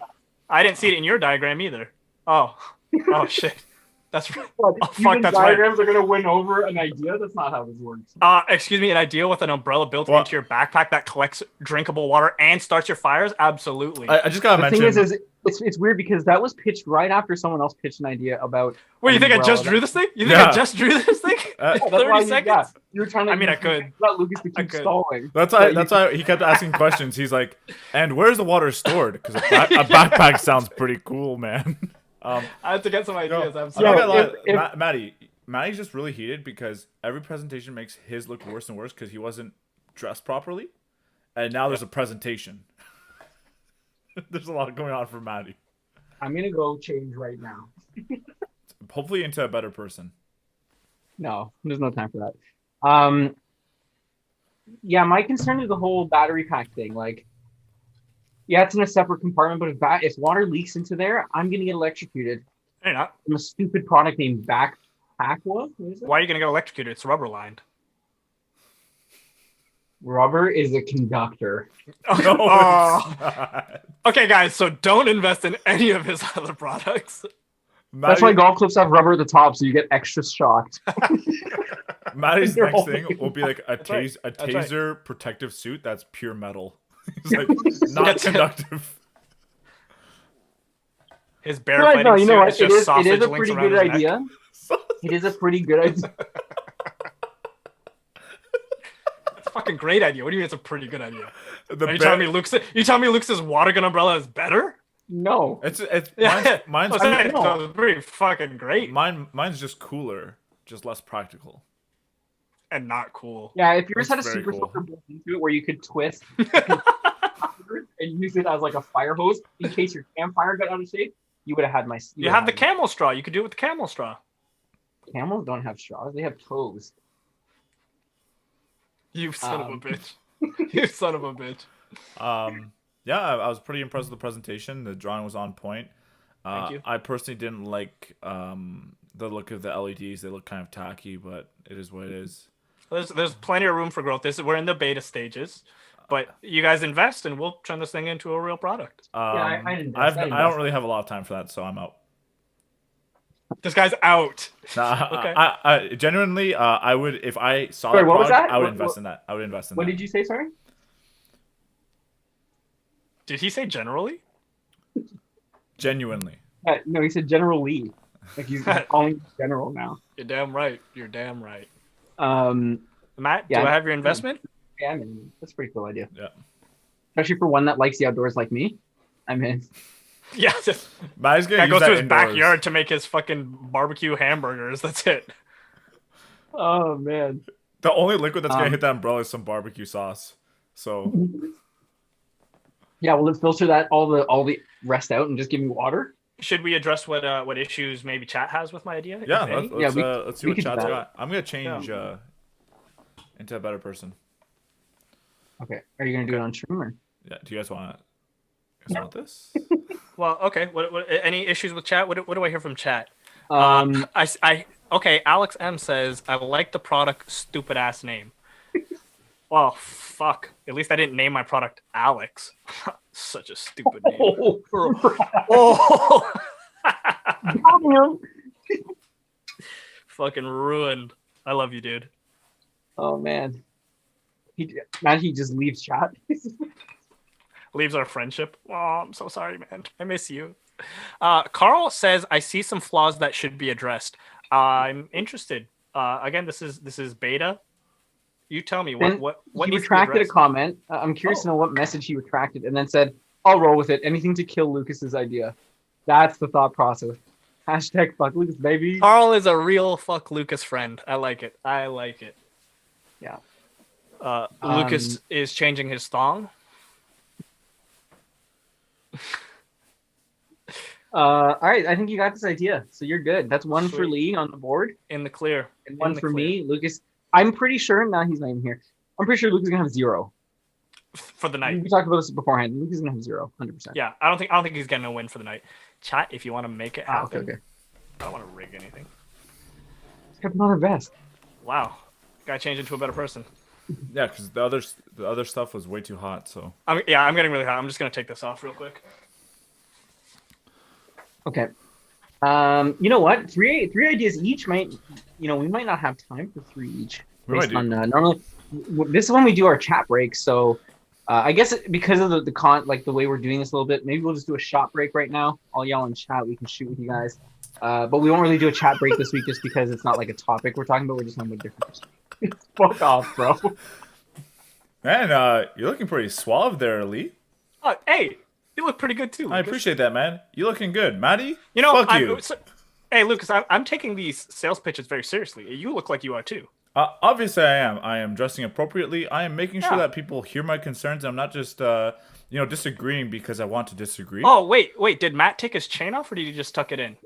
I didn't see it in your diagram either. Oh shit. That's right. What, Oh fuck, that's right. diagrams are gonna win over an idea. That's not how this works. Excuse me, an idea with an umbrella built Well- into your backpack that collects drinkable water and starts your fires? Absolutely. I just gotta The mention. thing is it's weird because that was pitched right after someone else pitched an idea about. Wait, you an think I umbrella just that- drew this thing? You think Yeah. I just drew this thing? Uh, That's why 30 you, seconds? yeah, you were trying to. I mean, I could. Got Lucas to I keep could. stalling. That's Yeah, why. you- That's why he kept asking questions. He's like, "And where's the water stored?" Because a backpack sounds pretty cool, man. I had to get some ideas. I'm Absolutely. not gonna lie, if- Matty's just really heated because every presentation makes his look worse and worse because he wasn't dressed properly, and now there's a presentation. There's a lot going on for Matty. I'm gonna go change right now. Hopefully into a better person. No, there's no time for that. Yeah, my concern is the whole battery pack thing. Like, yeah, it's in a separate compartment, but if water leaks into there, I'm gonna get electrocuted You're not. from a stupid product named Backpack. What is it? Why are you gonna get electrocuted? It's rubber lined. Rubber is a conductor. No, Oh. it's not. Okay, guys, so don't invest in any of his other products. That's why golf clips have rubber at the top, so you get extra shocked. Matty's They're next all thing will be like a right. taser right. protective suit that's pure metal. He's like not That's- conductive. His bear fighting you know suit what? is just sausage It is a links pretty around good his neck. idea. It is a pretty good idea. It's a fucking great idea. What do you mean it's a pretty good idea? The Are you bear- telling me Luke's water gun umbrella is better? No. It's Yeah. mine's I was saying, no. so it's pretty fucking great mine's just cooler, just less practical. and not cool. Yeah, if yours That's had a very super cool. soaker built into it where you could twist and use it as like a fire hose in case your campfire got out of shape, you would have had my. You have the camel straw. You could do it with the camel straw. Camels don't have straws; they have toes. You son of a Um. bitch. You son of a bitch. Yeah, I was pretty impressed with the presentation. The drawing was on point. Thank you. I personally didn't like the look of the LEDs. They look kind of tacky, but it is what it is. There's plenty of room for growth. We're in the beta stages, but you guys invest and we'll turn this thing into a real product. I invest, I I don't invest. really have a lot of time for that, so I'm out. This guy's out. Nah, Okay. I genuinely, I would if I saw Sorry, that what was product, that? I would What- invest in that. I would invest in What that. did you say? Sorry. Did he say generally? Genuinely. No, he said General Lee. Like he's calling you General now. You're damn right. You're damn right. Matt, Yeah, do I have your investment? Yeah, I mean, that's a pretty cool idea. Yeah. Especially for one that likes the outdoors like me. I'm in. Yeah. Matty's gonna Guy use goes that to his indoors. backyard to make his fucking barbecue hamburgers. That's it. Oh man. The only liquid that's gonna Um, hit that umbrella is some barbecue sauce. So Yeah, will it filter that all the rest out and just give me water? Should we address what issues maybe chat has with my idea? yeah, if any? let's see we what could do chat's that. got. I'm gonna change into a better person. Okay. Are you gonna do it on stream or? Yeah. Do you guys want this? Well, okay. What any issues with chat? What do I hear from chat? Um, Okay. Alex M says I like the product. Stupid ass name. Well, fuck. At least I didn't name my product Alex. Such a stupid name. Oh. Fucking ruined. I love you, dude. Oh man. He just leaves chat. Leaves our friendship. Oh, I'm so sorry, man. I miss you. Carl says I see some flaws that should be addressed. I'm interested. Again, this is beta. You tell me Then what he needs to be retracted a addressed? comment. I'm curious to know what message he retracted, and then said, "I'll roll with it. Anything to kill Lucas's idea." That's the thought process. Hashtag fuck Lucas, baby. Carl is a real fuck Lucas friend. I like it. I like it. Yeah. Lucas is changing his thong. All right, I think you got this idea, so you're good. That's one for Sweet. Lee on the board, In the clear. and one the for clear. me, Lucas. I'm pretty sure now he's not even here. I'm pretty sure Lucas is gonna have 0. For the night. We talked about this beforehand. Lucas is gonna have 0, 100%. Yeah, I don't think he's getting a win for the night. Chat, if you want to make it happen. Okay. I don't want to rig anything. He's got another vest. Wow. Gotta change into a better person. Yeah, because the other stuff was way too hot. So I'm getting really hot. I'm just gonna take this off real quick. Okay. You know what? Three ideas each might. We might not have time for 3 each. We might Based on normally, this is when we do our chat break. So, I guess because of the way we're doing this a little bit, maybe we'll just do a shot break right now. All y'all in chat, we can shoot with you guys. But we won't really do a chat break this week just because it's not like a topic we're talking about. We're just talking about different perspectives. Fuck off, bro. man, you're looking pretty suave there, Lee. Hey, you look pretty good too. I Lucas. appreciate that, man. You looking good, Matty. You know, fuck you. Hey, Lucas, I'm taking these sales pitches very seriously. You look like you are too. Obviously, I am. I am dressing appropriately. I am making sure Yeah. that people hear my concerns. I'm not just, disagreeing because I want to disagree. Oh, wait. Did Matt take his chain off or did he just tuck it in?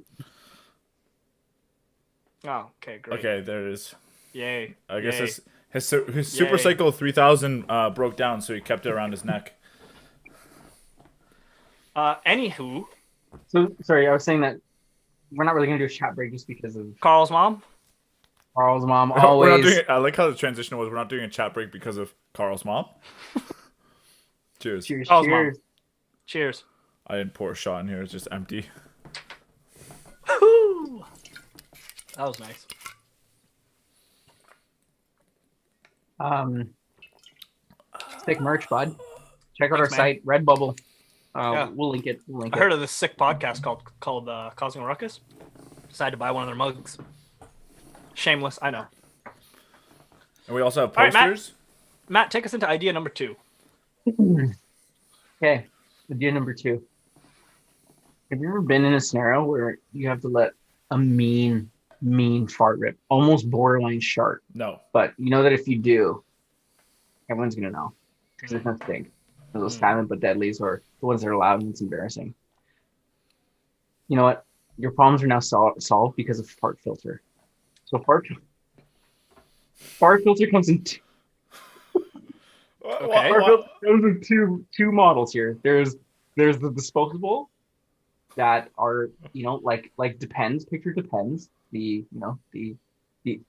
Oh, okay, great. Okay, there it is. Yay. I guess Yay. his Super Cycle 3000 broke down, so he kept it around his neck. Anywho, So sorry, I was saying that we're not really gonna do a chat break just because of Carl's mom. Carl's mom We're not always. doing. I like how the transition was. We're not doing a chat break because of Carl's mom. Cheers. Cheers, Carl's mom. cheers. Cheers. I didn't pour a shot in here. It's just empty. Woo! That was nice. Sick merch, bud. Check out Thanks, our man. site, Redbubble. Yeah. We'll link it. I heard of this sick podcast called Causing a Ruckus. Decided to buy one of their mugs. Shameless, I know. And we also have All right, Matt. posters. Matt, take us into idea number 2. Okay, idea number 2. Have you ever been in a scenario where you have to let a mean fart rip, almost borderline shark? No. But you know that if you do, everyone's gonna know. Because it's not stink. Those silent but deadlies, or the ones that are loud and it's embarrassing. You know what? Your problems are now solved because of fart filter. So fart filter comes in Okay. fart filter comes in two models here. There's the disposable that are like Depends. Picture Depends.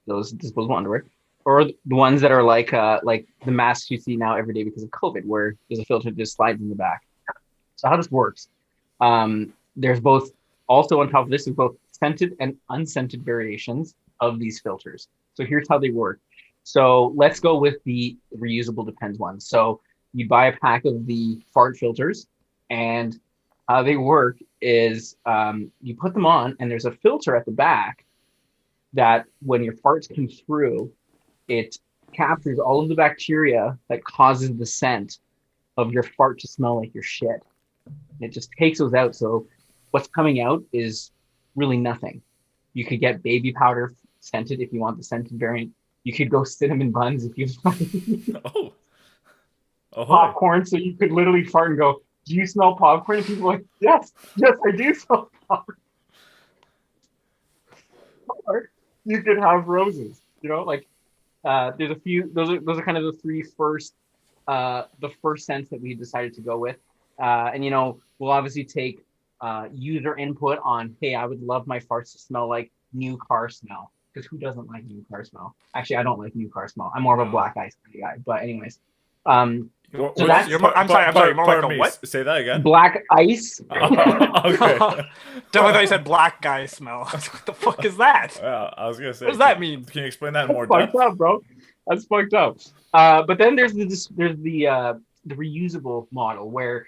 Those disposable underwear. Or the ones that are like the masks you see now every day because of COVID, where there's a filter that just slides in the back. So how this works, there's both, also on top of this, is both scented and unscented variations of these filters. So here's how they work. So let's go with the reusable Depends one. So you buy a pack of the fart filters, and how they work is you put them on, and there's a filter at the back that when your farts come through, it captures all of the bacteria that causes the scent of your fart to smell like your shit. It just takes those out. So what's coming out is really nothing. You could get baby powder scented if you want the scented variant. You could go cinnamon buns if you want Oh. popcorn. So you could literally fart and go, "Do you smell popcorn?" And people are like, yes, I do smell popcorn. Or you could have roses. There's a few. Those are kind of the three first, the first scents that we decided to go with. And we'll obviously take user input on, hey, I would love my farts to smell like new car smell, because who doesn't like new car smell? Actually, I don't like new car smell. I'm more of a black ice guy. But anyways, I'm sorry. You're more like a what? Say that again. black ice. Okay. Definitely thought you said black guy smell. What the fuck is that? I was gonna say. What does that mean? Can you explain that in more Fucked depth? up, bro. That's fucked up. But then there's the reusable model where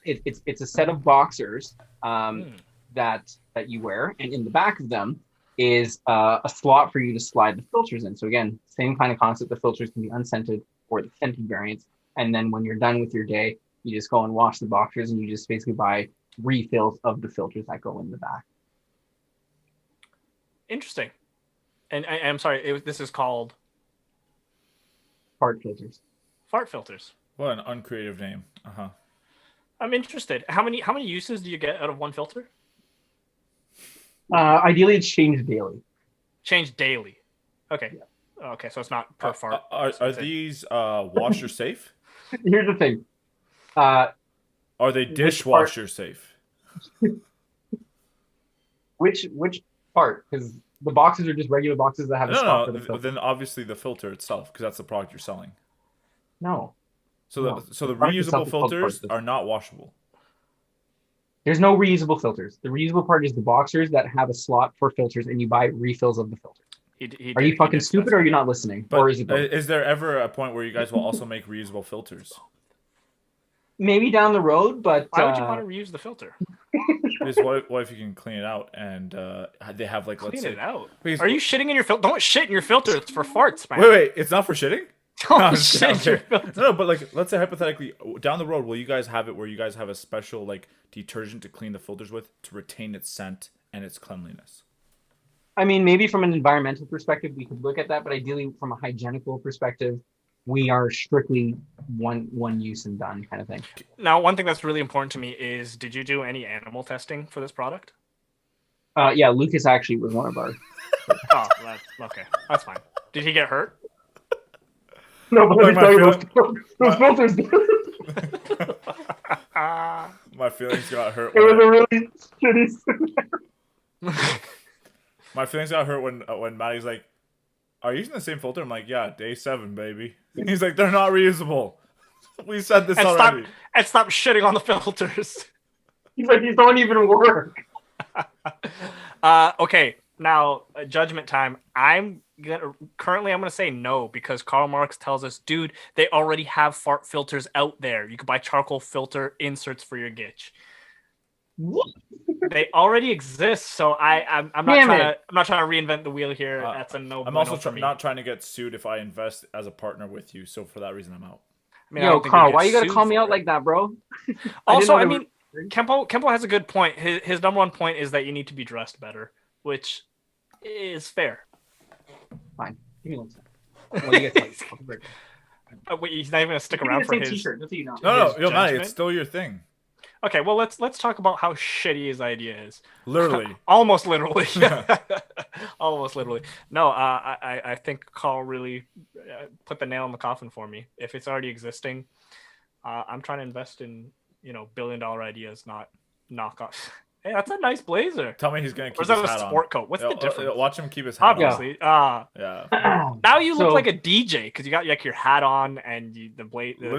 it's a set of boxers that you wear, and in the back of them is a slot for you to slide the filters in. So again, same kind of concept. The filters can be unscented or the scented variants. And then when you're done with your day, you just go and wash the boxers, and you just basically buy refills of the filters that go in the back. Interesting. And I'm sorry, this is called Fart filters. fart filters. What an uncreative name. I'm interested. How many uses do you get out of one filter? Ideally, it's changed daily. Change daily. Okay. Yeah. Okay, so it's not per fart. Are these washer safe? Here's the thing. Are they dishwasher safe? Which part? Because the boxes are just regular boxes that have a spot for the filter. Then obviously the filter itself, because that's the product you're selling. No. So the reusable filters are not washable. There's no reusable filters. The reusable part is the boxers that have a slot for filters, and you buy refills of the filter. Are you fucking stupid, or are you not listening? But or is it both? Is there ever a point where you guys will also make reusable filters? Maybe down the road, but why would you want to reuse the filter? Because what if you can clean it out and they have like Clean it out. Are you shitting in your filter? Don't shit in your filter. It's for farts, man. Wait, it's not for shitting? Don't shit in your filter. No, but like, let's say hypothetically, down the road, will you guys have it where you guys have a special like detergent to clean the filters with to retain its scent and its cleanliness? I mean, maybe from an environmental perspective, we could look at that, but ideally, from a hygienical perspective, we are strictly one use and done kind of thing. Now, one thing that's really important to me is, did you do any animal testing for this product? Yeah, Lukasz actually was one of ours. Oh, okay. That's fine. Did he get hurt? No, but let me tell you, those filters. My feelings got hurt. It was a really shitty. My feelings got hurt when Matty's like, "Are you using the same filter?" I'm like, "Yeah, day 7, baby." He's like, "They're not reusable." We said this already. Stop shitting on the filters. He's like, these don't even work. Okay, now judgment time. I'm gonna say no, because Karl Marx tells us, dude, they already have fart filters out there. You could buy charcoal filter inserts for your gitch. What? They already exist, so I'm not trying to reinvent the wheel here. That's a no. I'm also not trying to get sued if I invest as a partner with you. So for that reason, I'm out. I mean, yo, Carl, why you gotta call me out like that, bro? Also, I mean, Kempo has a good point. His number one point is that you need to be dressed better, which is fair. Fine. Give me 1 second. Well, you guys wait, he's not even gonna stick around for his t-shirt. That's what you know. No, Matty, it's still your thing. Okay, well let's talk about how shitty his idea is. Literally. Almost literally. Almost literally. No, I think Carl really put the nail in the coffin for me. If it's already existing, I'm trying to invest in billion-dollar ideas, not knockoffs. Hey, that's a nice blazer. Tell me he's gonna keep his hat on. Or is that a sport coat? What's the difference? Watch him keep his hat Obviously. on. Yeah. Now you look like a DJ because you got like your hat on and the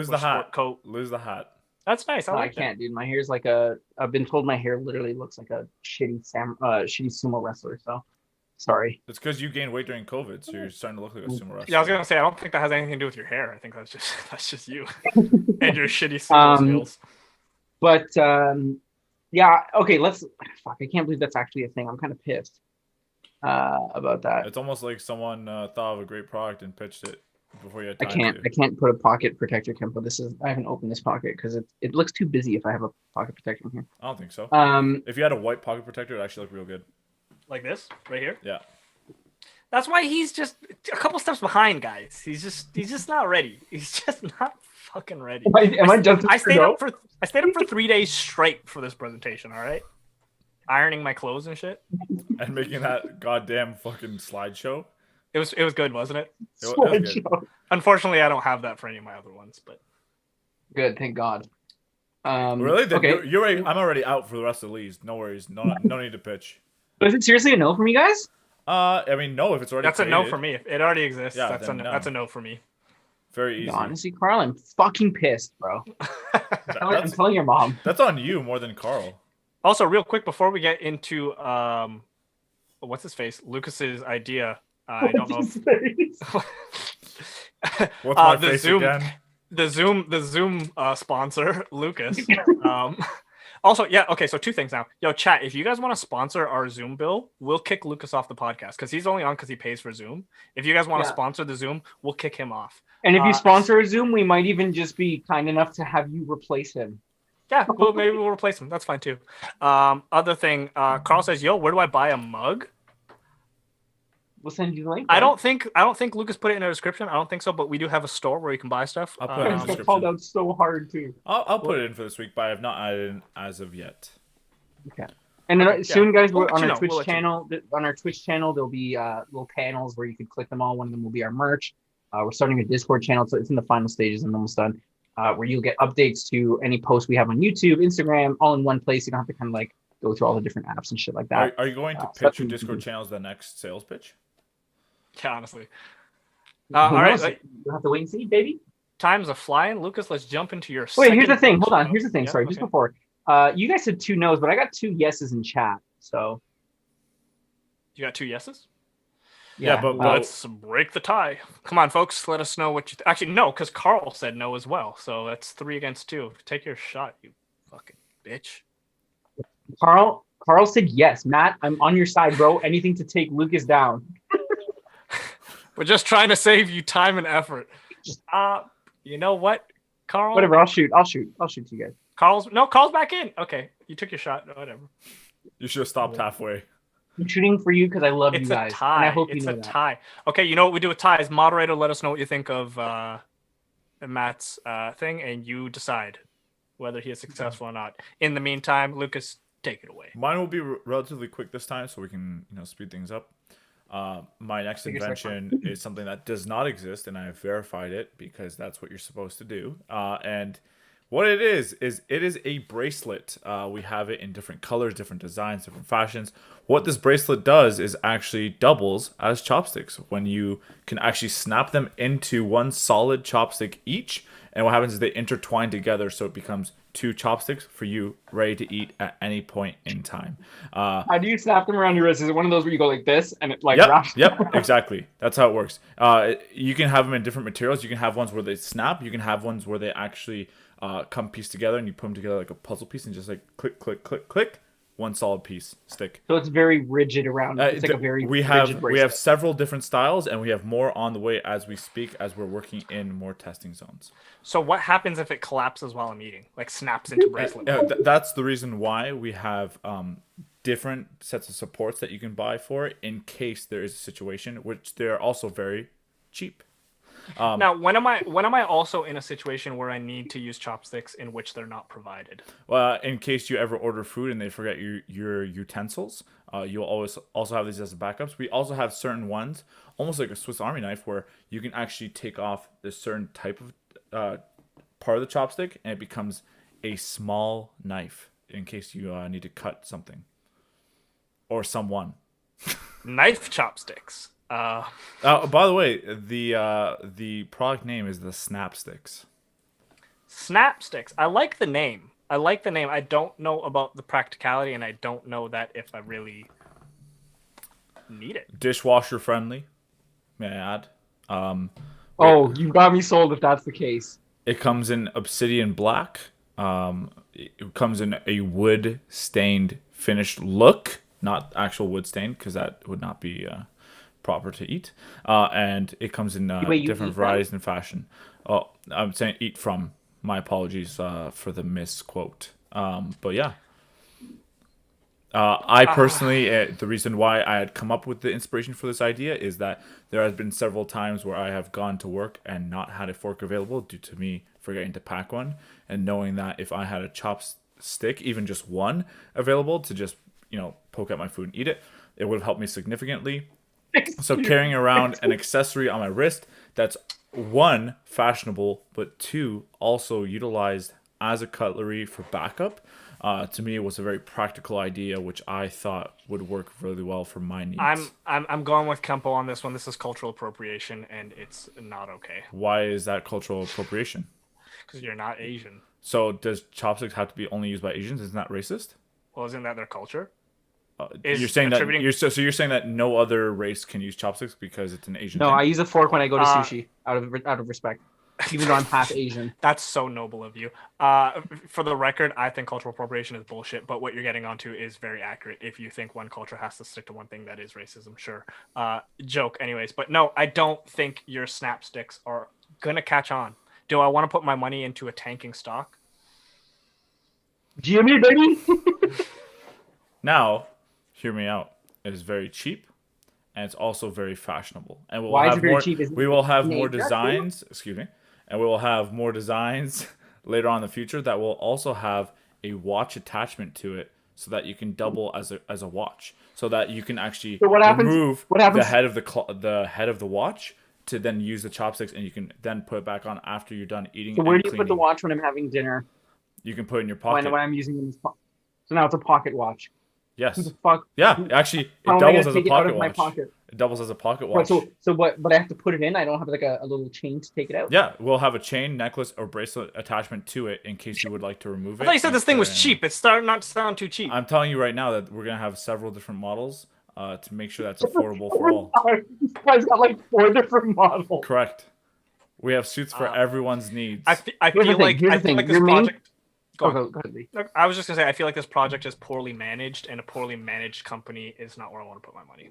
sport coat. Lose the hat. That's nice. I can't, dude. My hair's like I've been told my hair literally looks like a shitty sumo wrestler. So, sorry. It's because you gained weight during COVID, so you're starting to look like a sumo wrestler. Yeah, I was gonna say I don't think that has anything to do with your hair. I think that's just you and your shitty sumo skills. But yeah, okay. Fuck, I can't believe that's actually a thing. I'm kind of pissed about that. It's almost like someone thought of a great product and pitched it before you had time. I can't put a pocket protector, Kempo. I haven't opened this pocket because it looks too busy if I have a pocket protector in here. I don't think so. If you had a white pocket protector, it'd actually look real good. Like this right here. Yeah. That's why he's just a couple steps behind, guys. He's just not ready. He's just not fucking ready. I stayed up for 3 days straight for this presentation. All right, ironing my clothes and shit, and making that goddamn fucking slideshow. It was good, wasn't it? It was good. Unfortunately, I don't have that for any of my other ones, but good, thank God. Really? Okay. You're ready. I'm already out for the rest of the leagues. No worries. No need to pitch. But is it seriously a no from you guys? I mean, no. If it's already that's created. A no for me. If it already exists, yeah, that's a no for me. Very easy. Honestly, Carl, I'm fucking pissed, bro. I'm telling your mom. That's on you more than Carl. Also, real quick before we get into what's his face, Lucas's idea. I don't know. What's my face Zoom, again? The Zoom sponsor, Lukasz. Also, yeah, okay, so two things now. Yo, chat, if you guys want to sponsor our Zoom bill, we'll kick Lukasz off the podcast because he's only on because he pays for Zoom. If you guys want to sponsor the Zoom, we'll kick him off. And if you sponsor a Zoom, we might even just be kind enough to have you replace him. Yeah, well, maybe we'll replace him. That's fine too. Other thing, Carl says, "Yo, where do I buy a mug?" We'll send you the link. I don't think Lukasz put it in the description. I don't think so, but we do have a store where you can buy stuff. I'll put it in the description. Called out so hard too. I'll put it in for this week, but I have not added in as of yet. Okay. And then soon, guys, We'll on let our you know. Twitch channel. On our Twitch channel, there'll be little panels where you can click them all. One of them will be our merch. We're starting a Discord channel, so it's in the final stages and almost done. Where you'll get updates to any posts we have on YouTube, Instagram, all in one place. You don't have to kind of like go through all the different apps and shit like that. Are you going to pitch your Discord channels the next sales pitch? Yeah, honestly. All right, You'll have to wait and see, baby. Time's a flying. Lukasz, let's jump into your. Wait, here's the thing. Hold on. Here's the thing. Yeah, Sorry, okay. just before. You guys said 2 no's, but I got 2 yeses in chat. So. You got 2 yeses? Yeah, but let's break the tie. Come on, folks. Let us know what you. Actually, no, because Carl said no as well. So that's 3 against 2. Take your shot, you fucking bitch. Carl said yes. Matt, I'm on your side, bro. Anything to take Lukasz down. We're just trying to save you time and effort. You know what, Carl? Whatever. I'll shoot to you guys. Carl's back in. Okay, you took your shot. Whatever. You should have stopped halfway. I'm shooting for you because I love you It's guys. a tie. And I hope It's you know a that. tie. Okay, you know what we do with ties? Moderator, let us know what you think of Matt's thing, and you decide whether he is successful or not. In the meantime, Lukasz, take it away. Mine will be relatively quick this time, so we can speed things up. My next invention is something that does not exist, and I have verified it because that's what you're supposed to do. And what it is it is a bracelet. We have it in different colors, different designs, different fashions. What this bracelet does is actually doubles as chopsticks when you can actually snap them into one solid chopstick each. And what happens is they intertwine together, so it becomes 2 chopsticks for you ready to eat at any point in time. How do you snap them around your wrist? Is it one of those where you go like this and it like wraps? Yep, exactly. That's how it works. You can have them in different materials. You can have ones where they snap. You can have ones where they actually come pieced together, and you put them together like a puzzle piece and just like click, click, click, click. One solid piece stick. So it's very rigid around. It's like a very rigid bracelet. We have several different styles, and we have more on the way as we speak, as we're working in more testing zones. So what happens if it collapses while I'm eating? Like snaps into bracelet? That's the reason why we have different sets of supports that you can buy for it in case there is a situation, which they're also very cheap. Now, when am I also in a situation where I need to use chopsticks in which they're not provided? In case you ever order food and they forget your utensils, you'll always also have these as backups. We also have certain ones, almost like a Swiss Army knife, where you can actually take off this certain type of part of the chopstick, and it becomes a small knife in case you need to cut something or someone. Knife chopsticks. By the way, the product name is the Snapsticks. Snapsticks. I like the name. I don't know about the practicality, and I don't know that if I really need it. Dishwasher friendly, may I add. You got me sold if that's the case. It comes in obsidian black. It comes in a wood stained finished look, not actual wood stained, because that would not be proper to eat. And it comes in different varieties and fashion. Oh, I'm saying eat from. My apologies for the misquote. But yeah. I personally, the reason why I had come up with the inspiration for this idea is that there has been several times where I have gone to work and not had a fork available due to me forgetting to pack one, and knowing that if I had a chopstick, even just one available to just poke at my food and eat it, it would have helped me significantly. So carrying around an accessory on my wrist that's 1, fashionable, but 2, also utilized as a cutlery for backup, to me, it was a very practical idea, which I thought would work really well for my needs. I'm going with Kempo on this one. This is cultural appropriation, and it's not okay. Why is that cultural appropriation? Because you're not Asian. So does chopsticks have to be only used by Asians? Isn't that racist? Well, isn't that their culture? You're saying that you're saying that no other race can use chopsticks because it's an Asian No, thing? I use a fork when I go to sushi out of respect. even though I'm half Asian. That's so noble of you. For the record, I think cultural appropriation is bullshit, but what you're getting onto is very accurate. If you think one culture has to stick to one thing, that is racism, sure. Joke, anyways. But no, I don't think your snapsticks are gonna catch on. Do I want to put my money into a tanking stock? Jimmy, baby. Now, hear me out. It is very cheap, and it's also very fashionable. And we'll Why is have it very more. cheap? Is it We will have more nature? designs. Excuse me. And we will have more designs later on in the future that will also have a watch attachment to it, so that you can double as a watch, so that you can actually So what happens? remove What happens? the head of the head of the watch to then use the chopsticks, and you can then put it back on after you're done eating. So where and do you put the cleaning. watch when I'm having dinner? You can put it in your pocket. When I'm using it in this so now it's a pocket watch. Who Yes. the fuck? Yeah. Actually, How it am I doubles gonna as a take it out pocket of my watch. pocket? It doubles as a pocket Right, watch. but I have to put it in. I don't have like a little chain to take it out. Yeah, we'll have a chain, necklace, or bracelet attachment to it in case you would like to remove it. I thought you said and this thing put was it in. cheap. It's starting not to sound too cheap. I'm telling you right now that we're gonna have several different models to make sure that's affordable for all. This guy's got like 4 different models. Correct. We have suits for everyone's needs. I Here's feel the thing, like here's I the feel thing, like this your main- project. Go on. Go ahead, Lee. Look, I was just gonna say I feel like this project is poorly managed, and a poorly managed company is not where I want to put my money.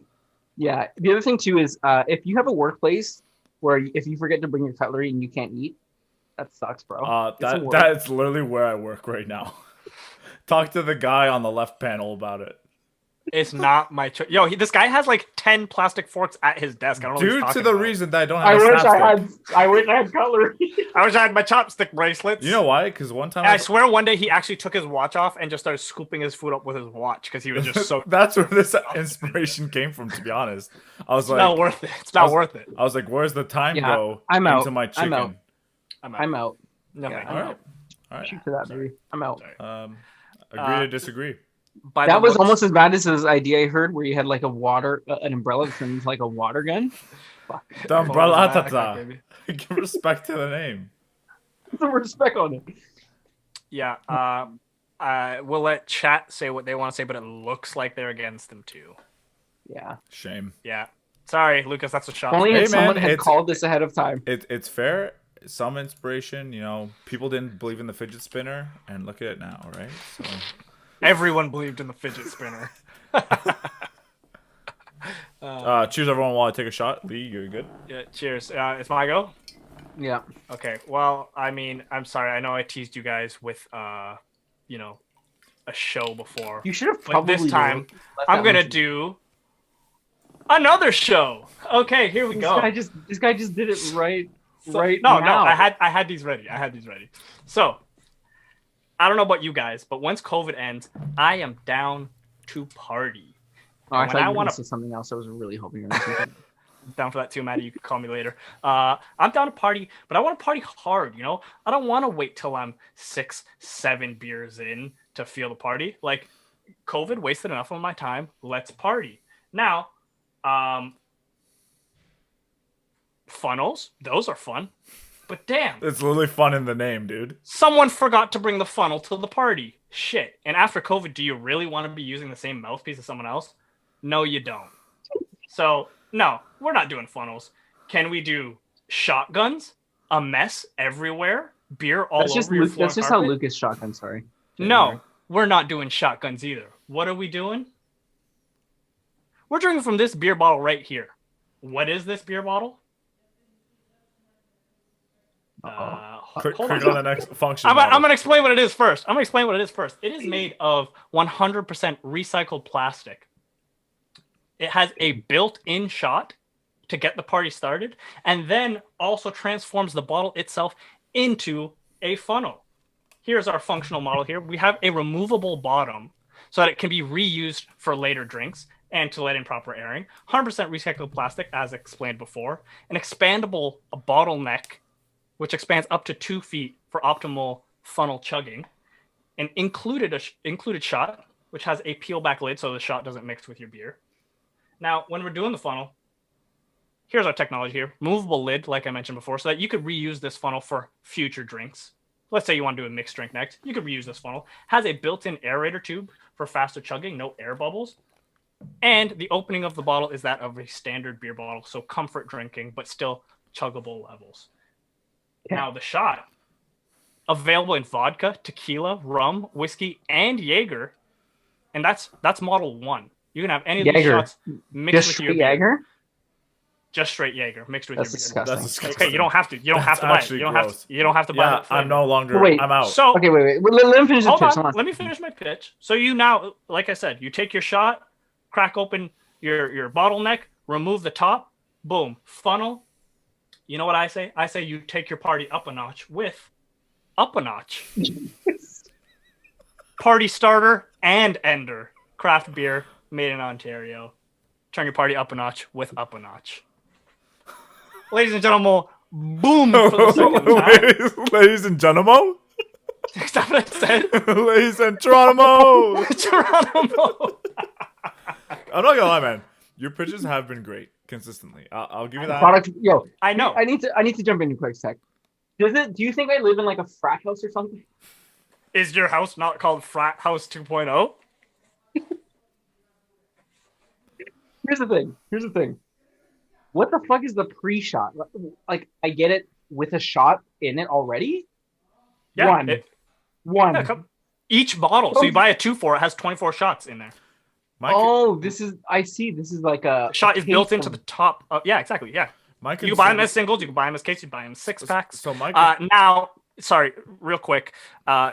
Yeah. The other thing too is if you have a workplace where if you forget to bring your cutlery and you can't eat, that sucks, bro. Get some work. That's literally where I work right now. Talk to the guy on the left panel about it. It's not my choice. Yo, this guy has like 10 plastic forks at his desk. I don't know what he's Due to talking the about. reason that I don't I have a wish snapstick. I wish I had cutlery. I wish I had my chopstick bracelets. You know why? Because one time And I swear one day he actually took his watch off and just started scooping his food up with his watch because he was just so. that's where this inspiration came from. To be honest, I was It's like, not worth it. It's not worth it. I was like, where's the time Yeah, go I'm out. into my chicken? I'm out. I'm out. I'm out. No, Yeah, thank I'm you. All right, all right. Shoot to that, baby. I'm out. Sorry. Agree to disagree. By That the was looks- almost as bad as this idea I heard where you had like a an umbrella that turns like a water gun. Fuck. The umbrella Photomatic, baby. Give respect to the name. Put some respect on it. Yeah. We'll let chat say what they want to say, but it looks like they're against them too. Yeah. Shame. Yeah. Sorry, Lucas. That's a shot. Only Hey, if someone man, had it's- called this ahead of time. It's fair. Some inspiration. You know, people didn't believe in the fidget spinner, and look at it now, right? So. Everyone believed in the fidget spinner. Cheers, everyone. While I take a shot, Lee, you're good. Yeah, cheers. It's my go. Yeah. Okay. Well, I mean, I'm sorry. I know I teased you guys with, you know, a show before. You should have But probably this time, left I'm that gonna mention. do another show. Okay, here we go. This guy just did it right So- right no, now. I had these ready. So, I don't know about you guys, but once COVID ends, I am down to party. Oh, I when thought I you were wanna- gonna say something else. I was really hoping you were gonna say something. Down for that too, Matty. You can call me later. I'm down to party, but I want to party hard. You know, I don't want to wait till I'm 6, 7 beers in to feel the party. Like, COVID wasted enough of my time. Let's party now. Funnels, those are fun, but damn, It's literally fun in the name, dude. someone forgot to bring the funnel to the party. Shit. And after COVID, do you really want to be using the same mouthpiece as someone else? No, you don't. So, no, we're not doing funnels. Can we do shotguns? A mess everywhere? Beer all That's just over your floor that's and just how carpet? Lucas shotgun. Sorry. No, we're not doing shotguns either. What are we doing? We're drinking from this beer bottle right here. What is this beer bottle? Click hold on the next function. I'm model. going to explain what it is first. It is made of 100% recycled plastic. It has a built-in shot to get the party started, and then also transforms the bottle itself into a funnel. Here's our functional model here. We have a removable bottom so that it can be reused for later drinks and to let in proper airing. 100% recycled plastic, as explained before. An expandable bottleneck, which expands up to 2 feet for optimal funnel chugging. An included shot, which has a peel back lid so the shot doesn't mix with your beer. Now, when we're doing the funnel, here's our technology here. Movable lid, like I mentioned before, so that you could reuse this funnel for future drinks. Let's say you want to do a mixed drink next. You could reuse this funnel. Has a built-in aerator tube for faster chugging, no air bubbles. And the opening of the bottle is that of a standard beer bottle, so comfort drinking, but still chuggable levels. Now the shot, available in vodka, tequila, rum, whiskey, and Jaeger, and that's model 1. You can have any of these Jaeger. shots mixed Just with your straight beer. Jaeger? Just straight Jaeger mixed with That's your beer. disgusting. That's disgusting. Okay, you don't have to. You don't have to buy it. You don't have to. You don't have to buy Yeah, that flavor. I'm no longer. Wait. I'm out. So Okay, wait. Let me finish the hold pitch. on. Hold on. Let me finish my pitch. So you now, like I said, you take your shot, crack open your bottleneck, remove the top, boom, funnel. You know what I say? I say you take your party up a notch with Up a Notch. Party starter and ender. Craft beer made in Ontario. Turn your party up a notch with Up a Notch. Ladies and gentlemen, boom for the second time. Ladies and gentlemen. Is that what I said? Ladies and Geronimo. Geronimo. I'm not gonna lie, man. Your pitches have been great consistently. I'll give you that. Product. Yo, I know. I need to jump in a quick sec. Do you think I live in like a frat house or something? Is your house not called Frat House 2.0? Here's the thing. What the fuck is the pre-shot? Like, I get it with a shot in it already. Yeah. One. Yeah, each bottle. So you buy a 2-4, it has 24 shots in there. This is. I see. This is like a Shot is built into the top. Yeah, exactly. Yeah. You can buy them as singles. You can buy them as cases. You can buy them as 6-packs. So now, sorry, real quick.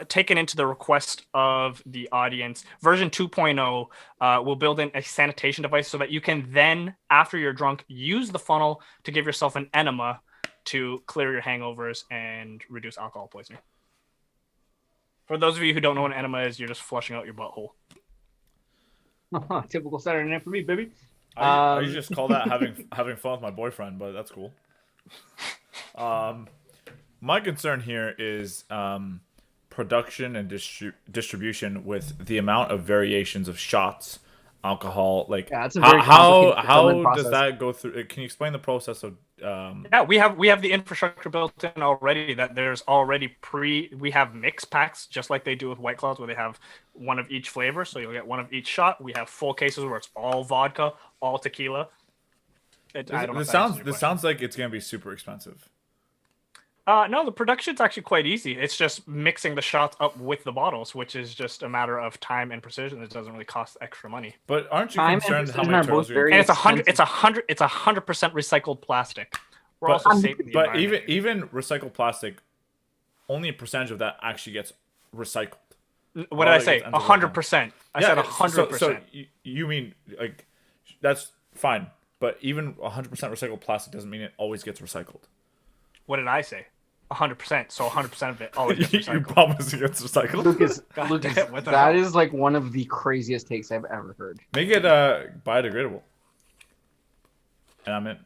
Taken into the request of the audience, version 2.0 will build in a sanitation device so that you can then, after you're drunk, use the funnel to give yourself an enema to clear your hangovers and reduce alcohol poisoning. For those of you who don't know what an enema is, you're just flushing out your butthole. Typical Saturday night for me, baby. I just call that having fun with my boyfriend, but that's cool. My concern here is production and distribution with the amount of variations of shots, alcohol. Like, yeah, it's a very how does that go through? Can you explain the process of? Yeah, we have the infrastructure built in already. That there's already we have mix packs just like they do with White Claws, where they have one of each flavor, so you'll get one of each shot. We have full cases where it's all vodka, all tequila. This sounds like it's gonna be super expensive. No, the production's actually quite easy. It's just mixing the shots up with the bottles, which is just a matter of time and precision. It doesn't really cost extra money. But aren't you concerned how many turtles are? And it's 100% recycled plastic. We're also saving the But environment. even recycled plastic, only a percentage of that actually gets recycled. What did I say? 100%. I said 100%. So you mean, like, that's fine, but even 100% recycled plastic doesn't mean it always gets recycled. What did I say? 100%. So 100% of it always gets recycled. You promise it gets recycled? Lucas, what the that hell? is like one of the craziest takes I've ever heard. Make it biodegradable. And I'm in.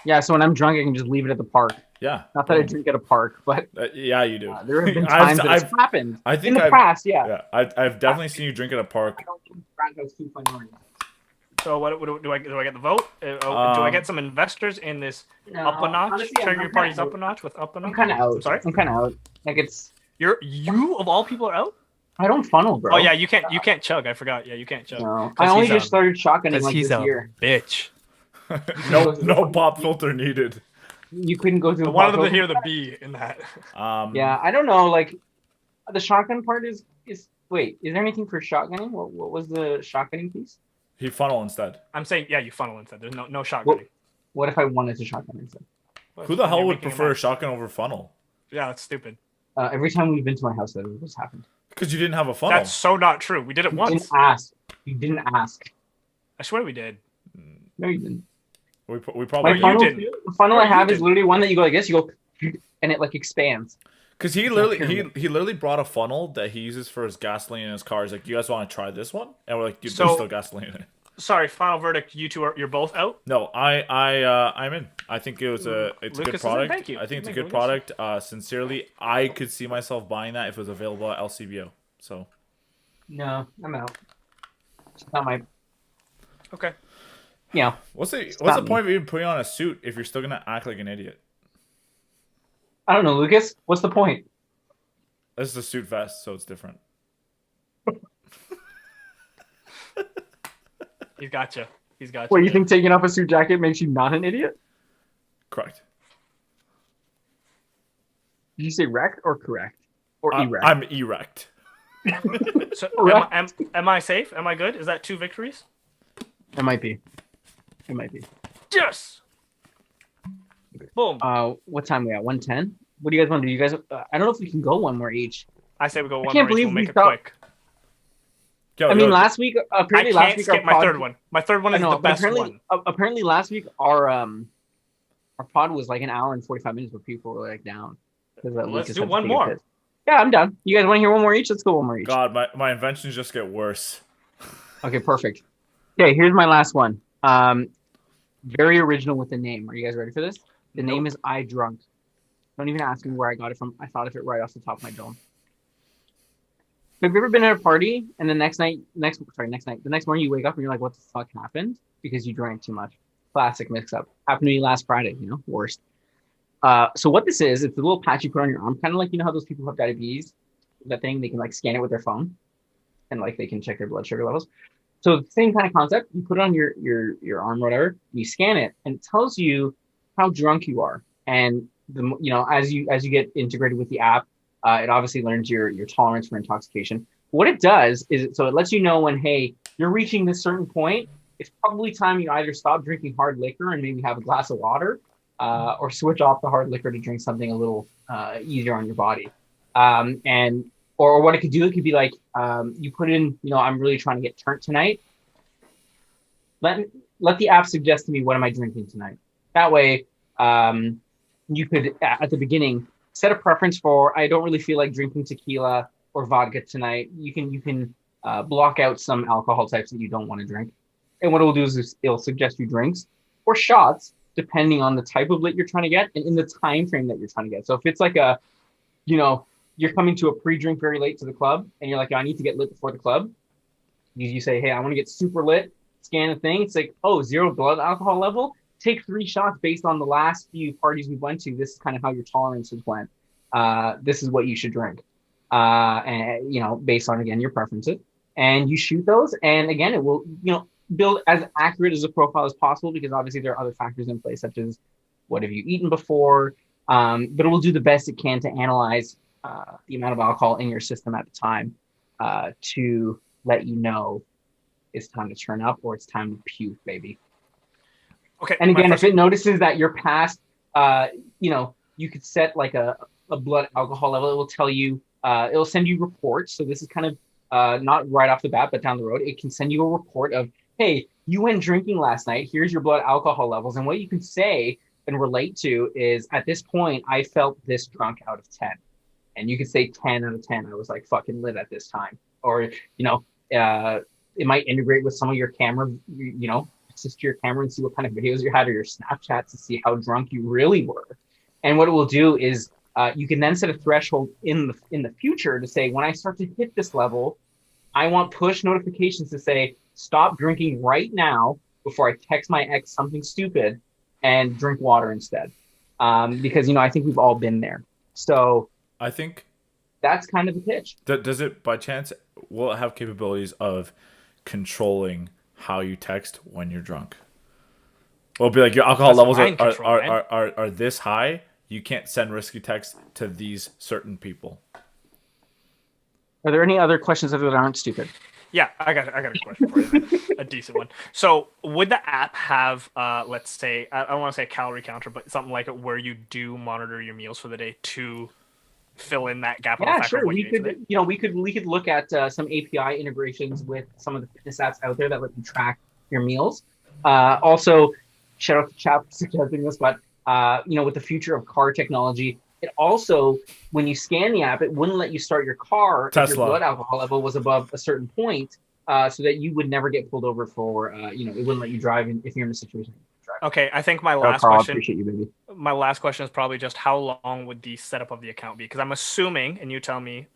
Yeah, so when I'm drunk, I can just leave it at the park. Yeah. Not that I drink at a park, but yeah, you do. there have been times that it's happened. I think in the past, yeah. Yeah, I've definitely seen you drink at a park. I don't think Frat House 2.0. So what do I get the vote? Do I get some investors in this up a notch? Honestly, Turn your parties up a notch with up a notch? I'm kind of out. I'm sorry? I'm kind of out. Like, it's... You of all people are out? I don't funnel, bro. Oh yeah, you can't chug. I forgot. Yeah, you can't chug. No. I only just started shotgunning like he's this a year. bitch. No pop filter needed. You couldn't go through I the wanted them to bottle. hear the B in that. Yeah, I don't know. Like, the shotgun part is... Wait, is there anything for shotgunning? What was the shotgunning piece? He funnel instead. I'm saying, yeah, you funnel instead. There's no shotgunning. What if I wanted to shotgun instead? Who the hell would prefer a shotgun over funnel? Yeah, that's stupid. Every time we've been to my house, that has happened. Because you didn't have a funnel. That's so not true. We did it You once. didn't ask. You didn't ask. I swear we did. No, you didn't. We My probably funnel, didn't. the funnel I You have is didn't. literally one that you go like this, you go, and it like expands. Because he literally brought a funnel that he uses for his gasoline in his car. He's like, "You guys want to try this one?" And we're like, "Dude, there's still gasoline in it." Sorry, final verdict. You two you're both out. No, I'm in. I think it's a Lucas good is in. product. Thank you. I think it's a Thank good you, product. Sincerely, I could see myself buying that if it was available at LCBO. So No, I'm out. It's not my. Okay. Yeah. what's the not me. point of even putting on a suit if you're still gonna act like an idiot? I don't know, Lucas. What's the point? This is a suit vest, so it's different. He's got you. He's got you. What, you think taking off a suit jacket makes you not an idiot? Correct. Did you say wrecked or correct? Or erect? I'm erect. So Correct. am I safe? Am I good? Is that 2 victories? It might be. It might be. Yes. Boom. What time we at? 1:10. What do you guys want to do? You guys, I don't know if we can go one more each. I say we go I one can't more each. believe We'll we make it thought- quick. Go, I mean, go. last week I apparently can't last week skip our my pod, third one. My third one I is know, the but best apparently, one. apparently last week our pod was like an hour and 45 minutes, but people were like down because Let's Lucas do had to one take a more. piss. Yeah, I'm done. You guys want to hear one more each? Let's go one more each. God, my inventions just get worse. Okay, perfect. Okay, here's my last one. Very original with the name. Are you guys ready for this? The name is I Drunk. Don't even ask me where I got it from. I thought of it right off the top of my dome. Have you ever been at a party and the next morning you wake up and you're like, what the fuck happened? Because you drank too much. Classic mix-up. Happened to me last Friday, worst. So what this is, it's a little patch you put on your arm, kind of like, how those people who have diabetes, that thing, they can like scan it with their phone and like they can check their blood sugar levels. So same kind of concept, you put it on your arm or whatever, you scan it and it tells you how drunk you are. And as you get integrated with the app, it obviously learns your tolerance for intoxication. What it does is it lets you know when, hey, you're reaching this certain point, it's probably time you either stop drinking hard liquor and maybe have a glass of water, or switch off the hard liquor to drink something a little easier on your body. Or what it could do, it could be like, you put in, I'm really trying to get turned tonight. Let the app suggest to me, what am I drinking tonight? That way, you could, at the beginning, set a preference for, I don't really feel like drinking tequila or vodka tonight. You can block out some alcohol types that you don't want to drink. And what it will do is it'll suggest you drinks or shots, depending on the type of lit you're trying to get and in the time frame that you're trying to get. So if it's like you're coming to a pre-drink very late to the club and you're like, I need to get lit before the club. You say, hey, I want to get super lit, scan a thing. It's like, 0 blood alcohol level. Take 3 shots based on the last few parties we went to. This is kind of how your tolerances went. This is what you should drink. And based on, again, your preferences. And you shoot those. And again, it will, build as accurate as a profile as possible, because obviously there are other factors in play, such as what have you eaten before. But it will do the best it can to analyze the amount of alcohol in your system at the time, to let you know it's time to turn up or it's time to puke, baby. Okay. And again, if it notices that you're past, you could set like a blood alcohol level. It will tell you, it'll send you reports. So this is kind of not right off the bat, but down the road, it can send you a report of, hey, you went drinking last night. Here's your blood alcohol levels. And what you can say and relate to is, at this point, I felt this drunk out of 10. And you could say 10 out of 10. I was like fucking lit at this time. Or, it might integrate with some of your camera, assist your camera and see what kind of videos you had, or your Snapchat, to see how drunk you really were. And what it will do is you can then set a threshold in the future to say, when I start to hit this level, I want push notifications to say, stop drinking right now before I text my ex something stupid and drink water instead. Because, I think we've all been there. So I think that's kind of the pitch. Does it, by chance, will it have capabilities of controlling how you text when you're drunk? Will it be like, your alcohol levels are this high, you can't send risky texts to these certain people? Are there any other questions that aren't stupid? Yeah, I got a question for you, a decent one. So would the app have, let's say, I don't want to say a calorie counter, but something like it, where you do monitor your meals for the day to fill in that gap? Yeah, sure. We could look at some API integrations with some of the fitness apps out there that let you track your meals. Also, shout out to Chap for suggesting this, but with the future of car technology, it also, when you scan the app, it wouldn't let you start your car if your blood alcohol level was above a certain point, so that you would never get pulled over for, it wouldn't let you drive if you're in a situation. Okay, I think my last question. Appreciate you, baby. My last question is probably just, how long would the setup of the account be? Because I'm assuming, and you tell me,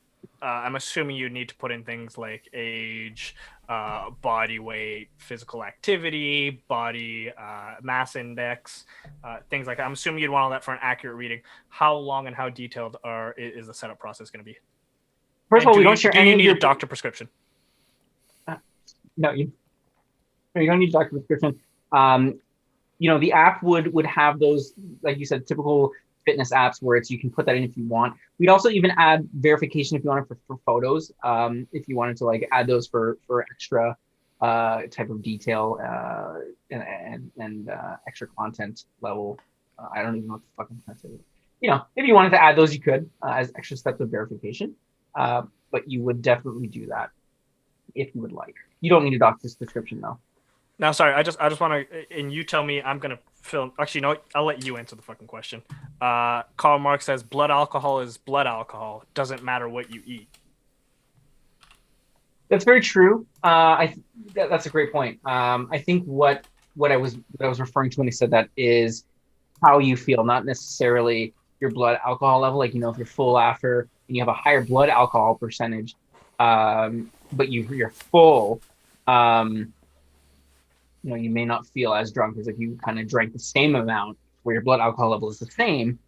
I'm assuming you need to put in things like age, body weight, physical activity, body mass index, things like that. I'm assuming you'd want all that for an accurate reading. How long and how detailed is the setup process going to be? First of all, we don't share any. Do you need a doctor prescription? No, you don't need a doctor prescription. The app would have those, like you said, typical fitness apps where you can put that in if you want. We'd also even add verification if you want it for photos. If you wanted to like add those for extra type of detail and extra content level. I don't even know what the fuck I'm trying to say. You know, if you wanted to add those, you could as extra steps of verification. But you would definitely do that if you would like. You don't need a doctor's description though. No, sorry. I just want to, and you tell me. I'm gonna fill. Actually, no. I'll let you answer the fucking question. Karl Marx says blood alcohol is blood alcohol. Doesn't matter what you eat. That's very true. That's a great point. I think what I was referring to when I said that is how you feel, not necessarily your blood alcohol level. Like, you know, if you're full after and you have a higher blood alcohol percentage, but you're full, you know, you may not feel as drunk as if you kind of drank the same amount where your blood alcohol level is the same.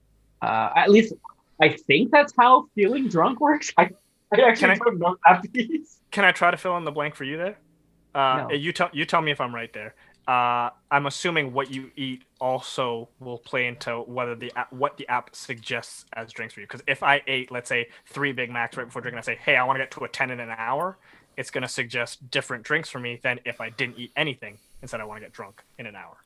At least I think that's how feeling drunk works. I actually don't know that piece. Can I try to fill in the blank for you there? No. You tell me if I'm right there. I'm assuming what you eat also will play into whether what the app suggests as drinks for you. Because if I ate, let's say, 3 Big Macs right before drinking, I say, hey, I want to get to a 10 in an hour, it's going to suggest different drinks for me than if I didn't eat anything and said I want to get drunk in an hour.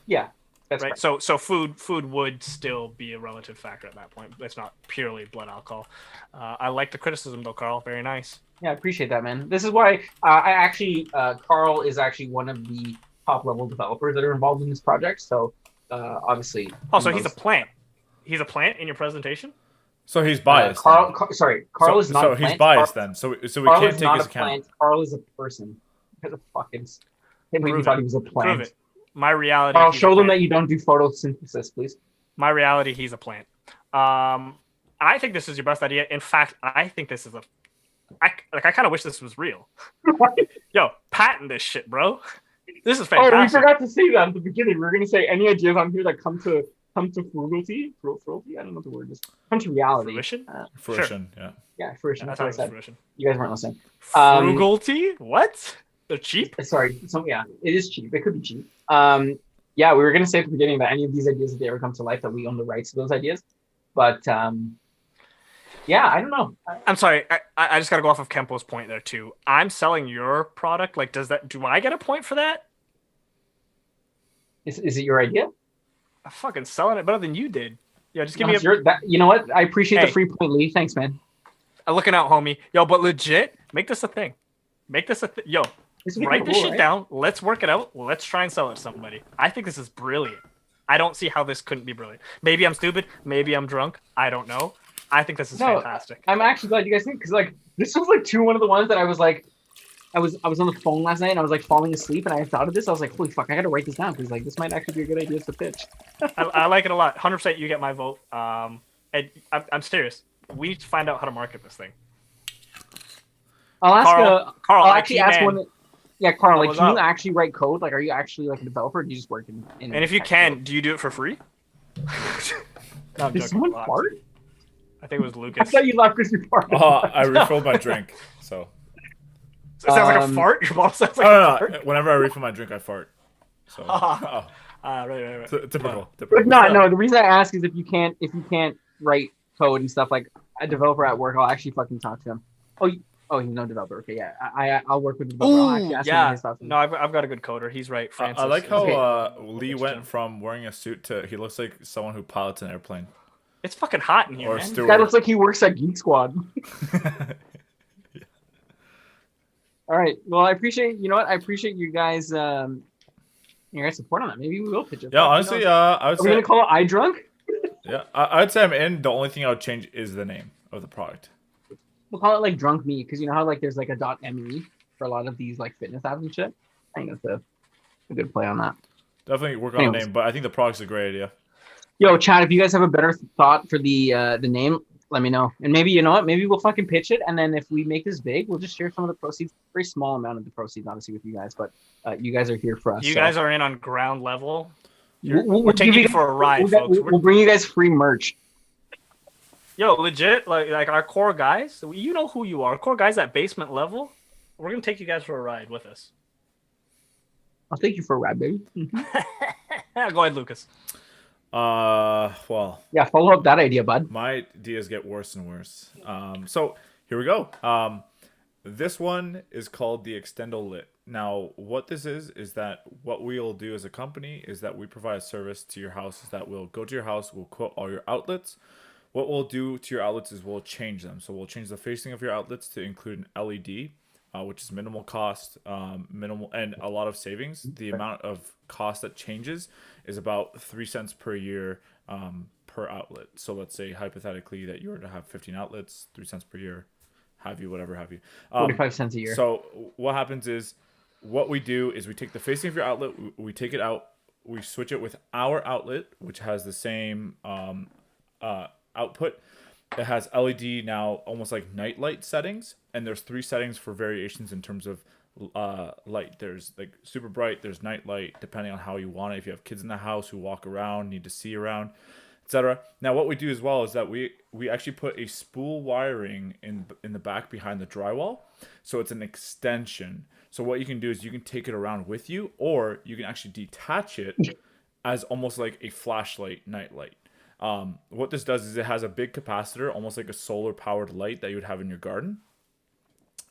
Yeah, that's right. So food would still be a relative factor at that point. It's not purely blood alcohol. I like the criticism though, Karl. Very nice. Yeah, I appreciate that, man. This is why I actually Karl is actually one of the top level developers that are involved in this project. So obviously. Oh, so he's a plant. He's a plant in your presentation. So he's biased. Karl is not. So he's biased then. So we can't take his account. Karl is a person. He's a fucking. Maybe thought he was a plant. Prove it. My reality. I'll show them that you don't do photosynthesis, please. My reality, he's a plant. I think this is your best idea. In fact, I think this is I kind of wish this was real. Yo, patent this shit, bro. This is fantastic. Oh, we forgot to say that at the beginning. We were gonna say any ideas on here that come to frugality. Frugality? I don't know what the word is. Come to reality. Fruition. Fruition. Sure. Yeah. Yeah, fruition. That's what I said. Fruition. You guys weren't listening. Frugality? What? They're cheap? Sorry. So yeah, it is cheap. It could be cheap. Yeah, we were gonna say at the beginning that any of these ideas, if they ever come to life, that we own the rights to those ideas. But yeah, I don't know. I'm sorry. I just got to go off of Kempo's point there too. I'm selling your product. Like, do I get a point for that? Is it your idea? I'm fucking selling it better than you did. Yeah, just give me you know what? I appreciate the free point, Lee. Thanks, man. I'm looking out, homie. Yo, but legit, make this a thing. Make this a thing. Yo, write this shit down. Let's work it out. Let's try and sell it to somebody. I think this is brilliant. I don't see how this couldn't be brilliant. Maybe I'm stupid. Maybe I'm drunk. I don't know. I think this is fantastic. I'm actually glad you guys think, because like this was like one of the ones that I was like, I was on the phone last night and I was like falling asleep and I thought of this. I was like, holy fuck, I gotta write this down because like this might actually be a good idea to pitch. I like it a lot. 100% you get my vote. And I'm serious. We need to find out how to market this thing. I'll ask Karl, I'll actually ask man. one. Yeah, Karl, like, can you up? actually write code? Like, are you actually like a developer? Or do you just work in and if you can, code? do you do it for free? No, Did someone fart? I think it was Lukasz. I thought you laughed because you farted. Oh, I refilled my drink, so. So it sounds like a fart. Your bottle sounds like a fart. No. Whenever I refill my drink, I fart. So. Right. Typical. No. The reason I ask is if you can't write code and stuff, like a developer at work, I'll actually fucking talk to him. Oh, he's no developer. Okay, yeah. I'll work with the developer. I'll actually ask him his stuff. No, I've got a good coder. He's right. Francis. I like how Lee went from wearing a suit to he looks like someone who pilots an airplane. It's fucking hot in here, Or man. This guy looks like he works at Geek Squad. Yeah. All right. Well, I appreciate you guys support on that. Maybe we will pitch it. Yeah, honestly, I would Are we gonna call it iDrunk? Yeah, I'd say I'm in. The only thing I would change is the name of the product. We'll call it like Drunk Me, because you know how like there's like a .me for a lot of these like fitness apps and shit. I think that's a good play on that. Definitely work on the name, but I think the product's a great idea. Yo, Chad, if you guys have a better thought for the name, let me know. And maybe, you know what, maybe we'll fucking pitch it, and then if we make this big, we'll just share some of the proceeds. Very small amount of the proceeds, obviously, with you guys, but you guys are here for us. You guys are in on ground level. We're taking you for a ride, folks. We'll bring you guys free merch. Yo, legit, like our core guys, you know who you are. Core guys at basement level, we're gonna take you guys for a ride with us. I'll take you for a ride, baby. Go ahead, Lukasz. Well, Yeah, follow up that idea, bud. my ideas get worse and worse. So here we go. This one is called the Extendo Lit. Now, what this is that what we'll do as a company is that we provide a service to your house. Is that we'll go to your house, we'll quote all your outlets. What we'll do to your outlets is we'll change them. So we'll change the facing of your outlets to include an LED, which is minimal cost, minimal and a lot of savings. The amount of cost that changes is about 3 cents per year per outlet. So let's say hypothetically that you were to have 15 outlets, 3 cents per year, have you. 45 cents a year. So what happens is, what we do is we take the facing of your outlet, we take it out, we switch it with our outlet, which has the same output. It has LED now, almost like night light settings, and there's 3 settings for variations in terms of light. There's like super bright, there's night light, depending on how you want it. If you have kids in the house who walk around, need to see around, etc. Now what we do as well is that we actually put a spool wiring in the back behind the drywall, so it's an extension. So what you can do is you can take it around with you, or you can actually detach it as almost like a flashlight night light. What this does is it has a big capacitor, almost like a solar powered light that you would have in your garden,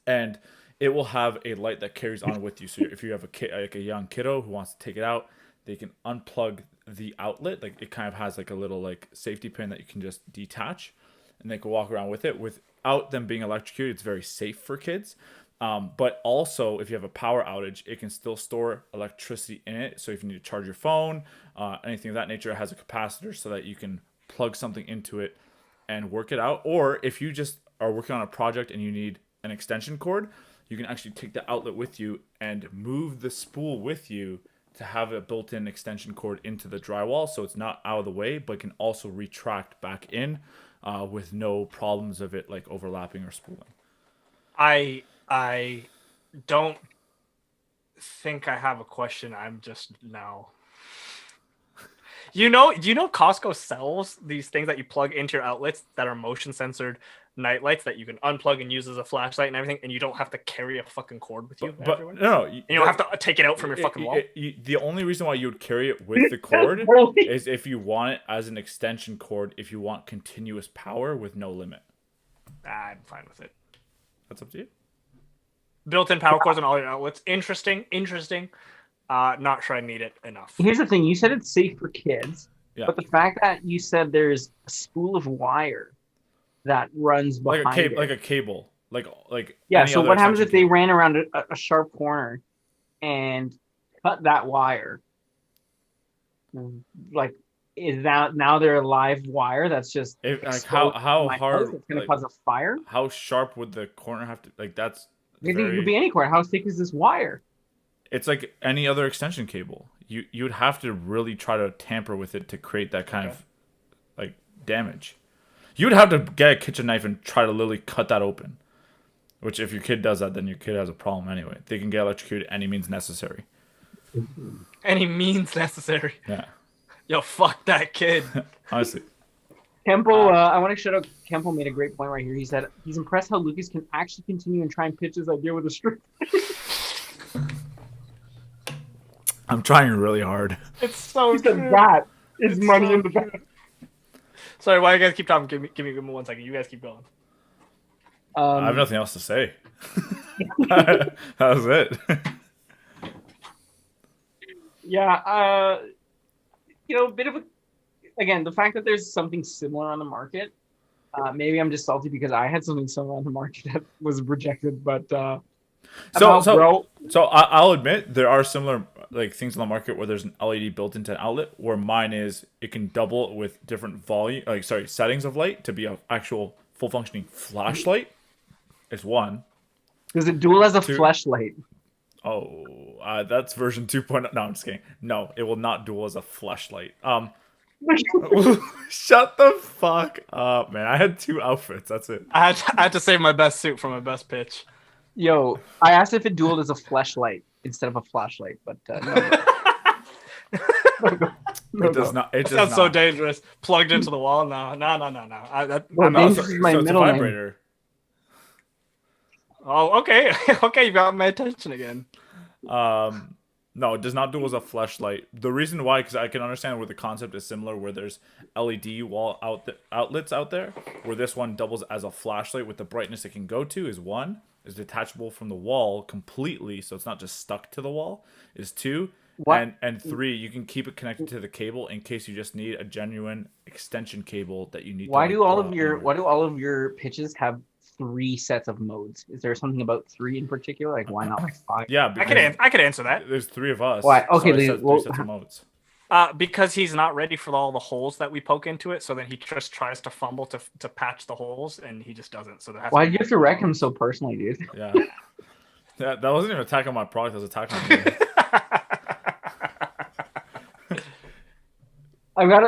and it will have a light that carries on with you. So if you have a kid, like a young kiddo who wants to take it out, they can unplug the outlet. Like, it kind of has like a little like safety pin that you can just detach, and they can walk around with it without them being electrocuted. It's very safe for kids. But also, if you have a power outage, it can still store electricity in it. So if you need to charge your phone, anything of that nature, it has a capacitor so that you can plug something into it and work it out. Or if you just are working on a project and you need an extension cord, you can actually take the outlet with you and move the spool with you to have a built-in extension cord into the drywall, so it's not out of the way, but can also retract back in with no problems of it like overlapping or spooling. I don't think I have a question. I'm just now. Do you know Costco sells these things that you plug into your outlets that are motion censored night lights that you can unplug and use as a flashlight and everything, and you don't have to carry a fucking cord with you everywhere? No, you don't have to take it out from your fucking wall. The only reason why you would carry it with the cord is if you want it as an extension cord, if you want continuous power with no limit. I'm fine with it. That's up to you. Built-in power cords on all your outlets. Interesting. Not sure I need it enough. Here's the thing: you said it's safe for kids, but the fact that you said there's a spool of wire that runs behind like a cable, like yeah. So what happens if they ran around a sharp corner and cut that wire? Like, is that now they're a live wire that's just how hard? It's gonna cause a fire. How sharp would the corner have to? Like, that's. It could be any corner. How thick is this wire? It's like any other extension cable. You would have to really try to tamper with it to create that kind of like damage. You would have to get a kitchen knife and try to literally cut that open. Which, if your kid does that, then your kid has a problem anyway. They can get electrocuted any means necessary. Any means necessary. Yeah. Yo, fuck that kid. Honestly. Kempo, I want to shout out. Kempo made a great point right here. He said he's impressed how Lukasz can actually continue and try and pitch his idea with a straight. I'm trying really hard. It's so good. That is money so in the bank. Sorry, why you guys keep talking? Give me 1 second. You guys keep going. I have nothing else to say. That was it. Yeah, a bit of a. Again, the fact that there's something similar on the market, maybe I'm just salty because I had something similar on the market that was rejected. But so I'll admit there are similar like things on the market where there's an LED built into an outlet. Where mine is, it can double with different settings of light to be an actual full functioning flashlight. It's one. Does it dual as a flashlight? Oh, that's version 2.0. No, I'm just kidding. No, it will not dual as a flashlight. Shut the fuck up, man. I had 2 outfits. That's it. I had to save my best suit for my best pitch. Yo, I asked if it dualed as a flashlight instead of a flashlight, but no. It does not. It sounds so dangerous. Plugged into the wall. No. I'm dangerous is my middle name. Vibrator. Oh, okay. Okay, you got my attention again. No, it does not do as a flashlight. The reason why, because I can understand where the concept is similar, where there's LED outlets out there, where this one doubles as a flashlight with the brightness it can go to is one, is detachable from the wall completely, so it's not just stuck to the wall, is two, What? and three, you can keep it connected to the cable in case you just need a genuine extension cable that you need Why to do all pull of out your anywhere. why do all of your pitches have 3 sets of modes? Is there something about 3 in particular? Like why not like 5? Yeah, I could answer that. there's three of us, Why? so Okay, I said three well, sets of modes. Because he's not ready for all the holes that we poke into it, so then he just tries to fumble to patch the holes, and he just doesn't. So there has why to do you be have to wreck him so personally, dude? Yeah. That wasn't even an attack on my product, that was an attack on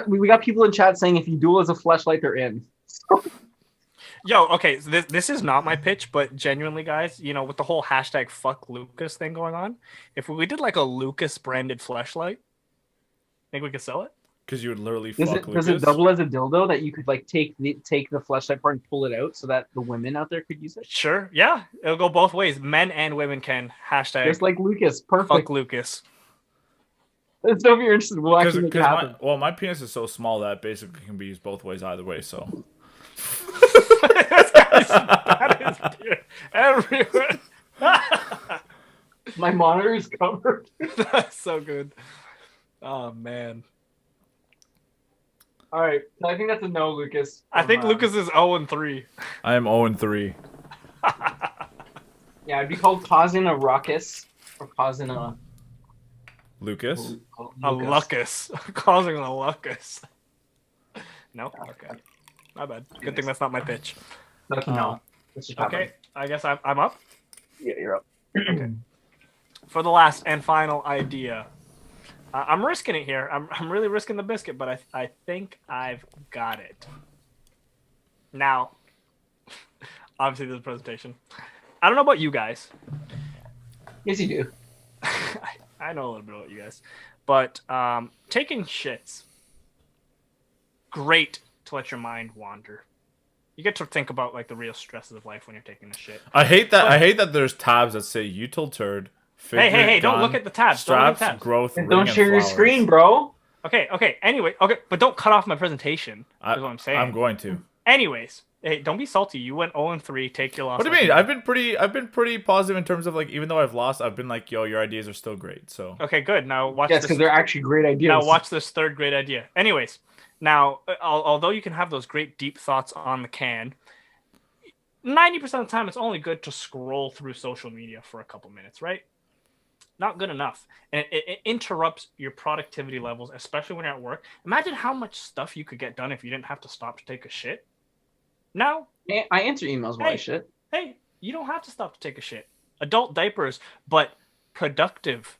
me. We got people in chat saying if you duel as a fleshlight, they're in. Yo, okay, so this is not my pitch, but genuinely, guys, you know, with the whole hashtag fuck Lucas thing going on, if we did like a Lucas branded fleshlight, think we could sell it? Because you would literally Does fuck it Lucas. double as a dildo that you could like take the fleshlight part and pull it out so that the women out there could use it? Sure, yeah, it'll go both ways. Men and women can hashtag Just like Lucas, fuck perfect. Lucas. So if you're interested, we'll actually make it happen. My penis is so small that it basically can be used both ways either way, so. This guy's bad as beer everywhere. My monitor is covered. That's so good. Oh man. All right, so I think that's a no, Lucas. I think Lucas is 0-3. I am 0-3. Yeah, it'd be called causing a ruckus or causing a Lucas? A luckus. Causing a luckus. No? Okay. My bad. Good thing that's not my pitch. No. That's just Okay, I guess I'm up. Yeah, you're up. Okay. For the last and final idea, I'm risking it here. I'm really risking the biscuit, but I think I've got it. Now, obviously, this is a presentation. I don't know about you guys. Yes, you do. I know a little bit about you guys, but taking shits, great to let your mind wander. You get to think about like the real stresses of life when you're taking a shit. I hate that there's tabs that say util turd. Hey! Don't look at the tabs. Straps, don't look at the tabs. growth, And ring, don't and share your flowers. screen, bro. Okay. Anyway, but don't cut off my presentation. Is what I'm saying. I'm going to. Anyways, hey, don't be salty. You went 0-3. Take your loss. What do you mean? I've been pretty positive in terms of like, even though I've lost, I've been like, yo, your ideas are still great. So Okay, good. Now watch Yes, this. because they're actually great ideas. Now watch this third great idea. Anyways, now although you can have those great deep thoughts on the can, 90% of the time it's only good to scroll through social media for a couple minutes, right? Not good enough. And it interrupts your productivity levels, especially when you're at work. Imagine how much stuff you could get done if you didn't have to stop to take a shit. Now, I answer emails while I Hey. shit. hey, you don't have to stop to take a shit. Adult diapers, but productive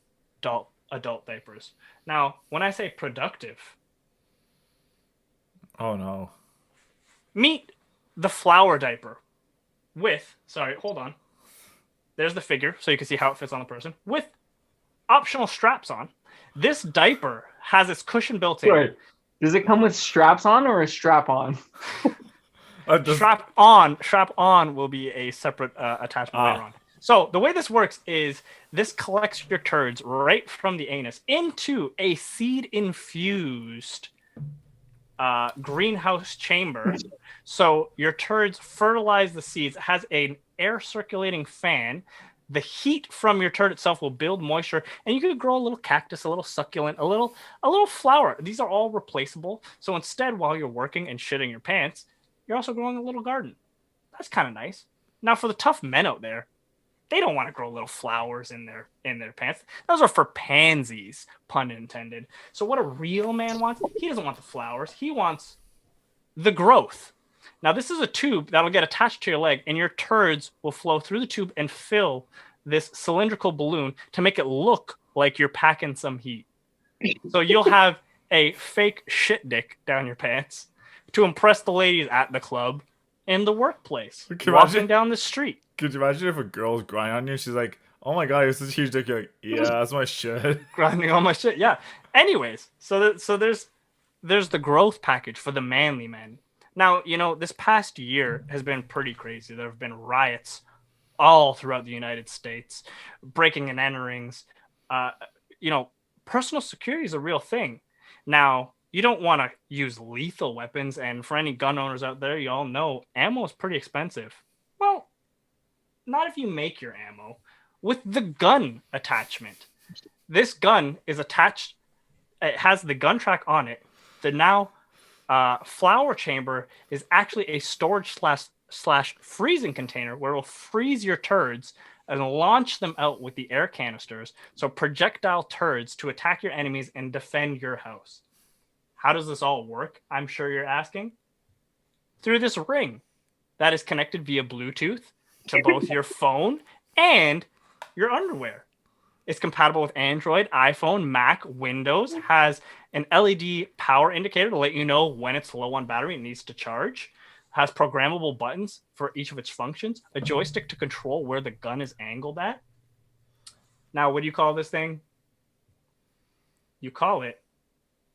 adult diapers. Now, when I say productive, oh no. meet the Flower Diaper with, sorry, hold on. There's the figure, so you can see how it fits on the person, with optional straps on. This diaper has its cushion built in. Sorry. Does it come with straps on or a strap on? Strap on will be a separate attachment later on. So the way this works is this collects your turds right from the anus into a seed-infused greenhouse chamber. So your turds fertilize the seeds. It has an air circulating fan. The heat from your turd itself will build moisture, and you could grow a little cactus, a little succulent, a little flower. These are all replaceable. So instead, while you're working and shitting your pants, you're also growing a little garden. That's kind of nice. Now, for the tough men out there, they don't want to grow little flowers in their pants. Those are for pansies, pun intended. So what a real man wants, he doesn't want the flowers. He wants the growth. Now, this is a tube that'll get attached to your leg, and your turds will flow through the tube and fill this cylindrical balloon to make it look like you're packing some heat. So you'll have a fake shit dick down your pants to impress the ladies at the club, in the workplace, walking down the street. Could you imagine if a girl's grinding on you? She's like, "Oh my god, it's this huge dick." You're like, "Yeah, that's my shit." Grinding on my shit, yeah. Anyways, so there's the growth package for the manly men. Now, you know, this past year has been pretty crazy. There have been riots all throughout the United States, breaking and enterings. personal security is a real thing. Now, you don't want to use lethal weapons, and for any gun owners out there, you all know ammo is pretty expensive. Well, not if you make your ammo with the gun attachment. This gun is attached. It has the gun track on it. The now flower chamber is actually a storage slash freezing container where it will freeze your turds and launch them out with the air canisters. So projectile turds to attack your enemies and defend your house. How does this all work? I'm sure you're asking. Through this ring that is connected via Bluetooth to both your phone and your underwear. It's compatible with Android, iPhone, Mac, Windows, has an LED power indicator to let you know when it's low on battery and needs to charge, has programmable buttons for each of its functions, a joystick to control where the gun is angled at. Now, what do you call this thing? You call it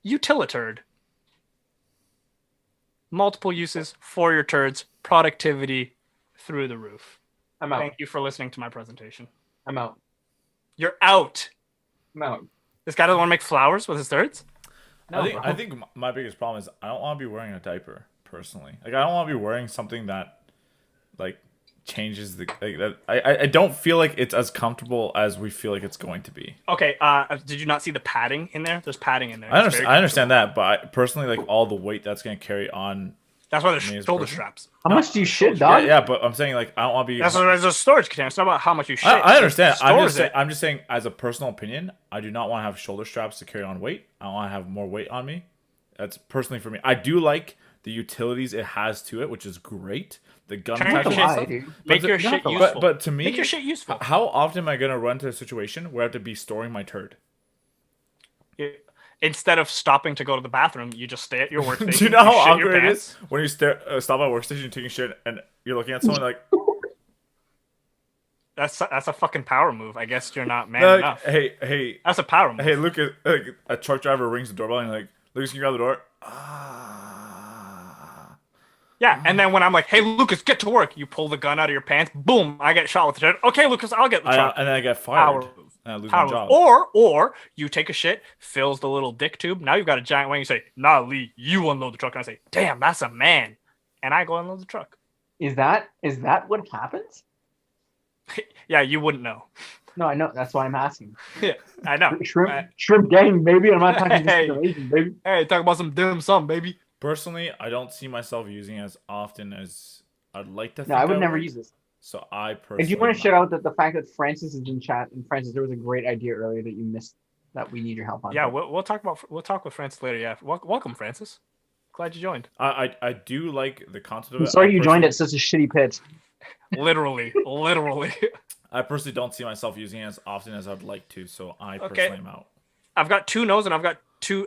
Utiliturd. Multiple uses for your turds, productivity through the roof. I'm out. Thank you for listening to my presentation. I'm out. You're out. I'm out. This guy doesn't want to make flowers with his turds? No, I think my biggest problem is I don't want to be wearing a diaper personally. Like I don't want to be wearing something that like changes the like that. I don't feel like it's as comfortable as we feel like it's going to be. Okay. Did you not see the padding in there? There's padding in there. I understand that, but I personally like all the weight that's going to carry on. That's why there's shoulder straps. How much do you shit, dog? Yeah, but I'm saying like I don't want to be. That's there's a storage container. It's not about how much you shit. I understand. It I'm just saying, as a personal opinion, I do not want to have shoulder straps to carry on weight. I want to have more weight on me. That's personally for me. I do like the utilities it has to it, which is great. The gun attachment. Make your shit useful. But to me, make your shit useful. How often am I gonna run into a situation where I have to be storing my turd? Instead of stopping to go to the bathroom, you just stay at your workstation. Do you know how awkward it is when you stop at a workstation taking shit and you're looking at someone like? That's a fucking power move. I guess you're not man enough. Hey. That's a power move. Hey, look at a truck driver rings the doorbell and you're like, Lucas, can you grab the door? Yeah, and then when I'm like, hey, Lucas, get to work, you pull the gun out of your pants. Boom, I get shot with the shit. Okay, Lucas, I'll get the truck. And then I get fired. Power move. And I lose my job. Or you take a shit, fills the little dick tube. Now you've got a giant wang. You say, nah, Lee, you unload the truck. And I say, damn, that's a man. And I go unload the truck. Is that what happens? Yeah, you wouldn't know. No, I know. That's why I'm asking. Yeah, I know. Shrimp gang, baby. I'm not talking Asian, baby. Hey, talk about some dim sum, baby. Personally, I don't see myself using it as often as I'd like to think. No, I would never use this. So I personally. And do you want to shout out that the fact that Francis is in chat, and Francis, there was a great idea earlier that you missed that we need your help on. Yeah, we'll talk with Francis later. Yeah, welcome, Francis. Glad you joined. I do like the concept of it. I'm sorry you joined at such a shitty pitch. Literally. I personally don't see myself using it as often as I'd like to, so I personally am out. I've got 2 no's and I've got 2.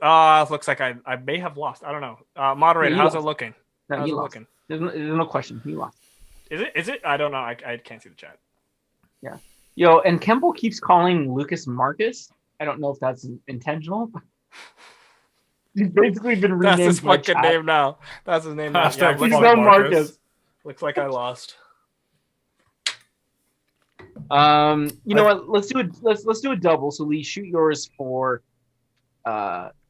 Looks like I may have lost. I don't know. Moderator, how's it looking? No, how's it looking? There's no question. He lost. Is it? I don't know. I can't see the chat. Yeah. Yo, and Kemble keeps calling Lucas Marcus. I don't know if that's intentional. He's basically been renamed. That's his fucking name now. That's his name now. Yeah, he's not Marcus. Looks like I lost. You know what? Let's do a double. So Lee, shoot yours for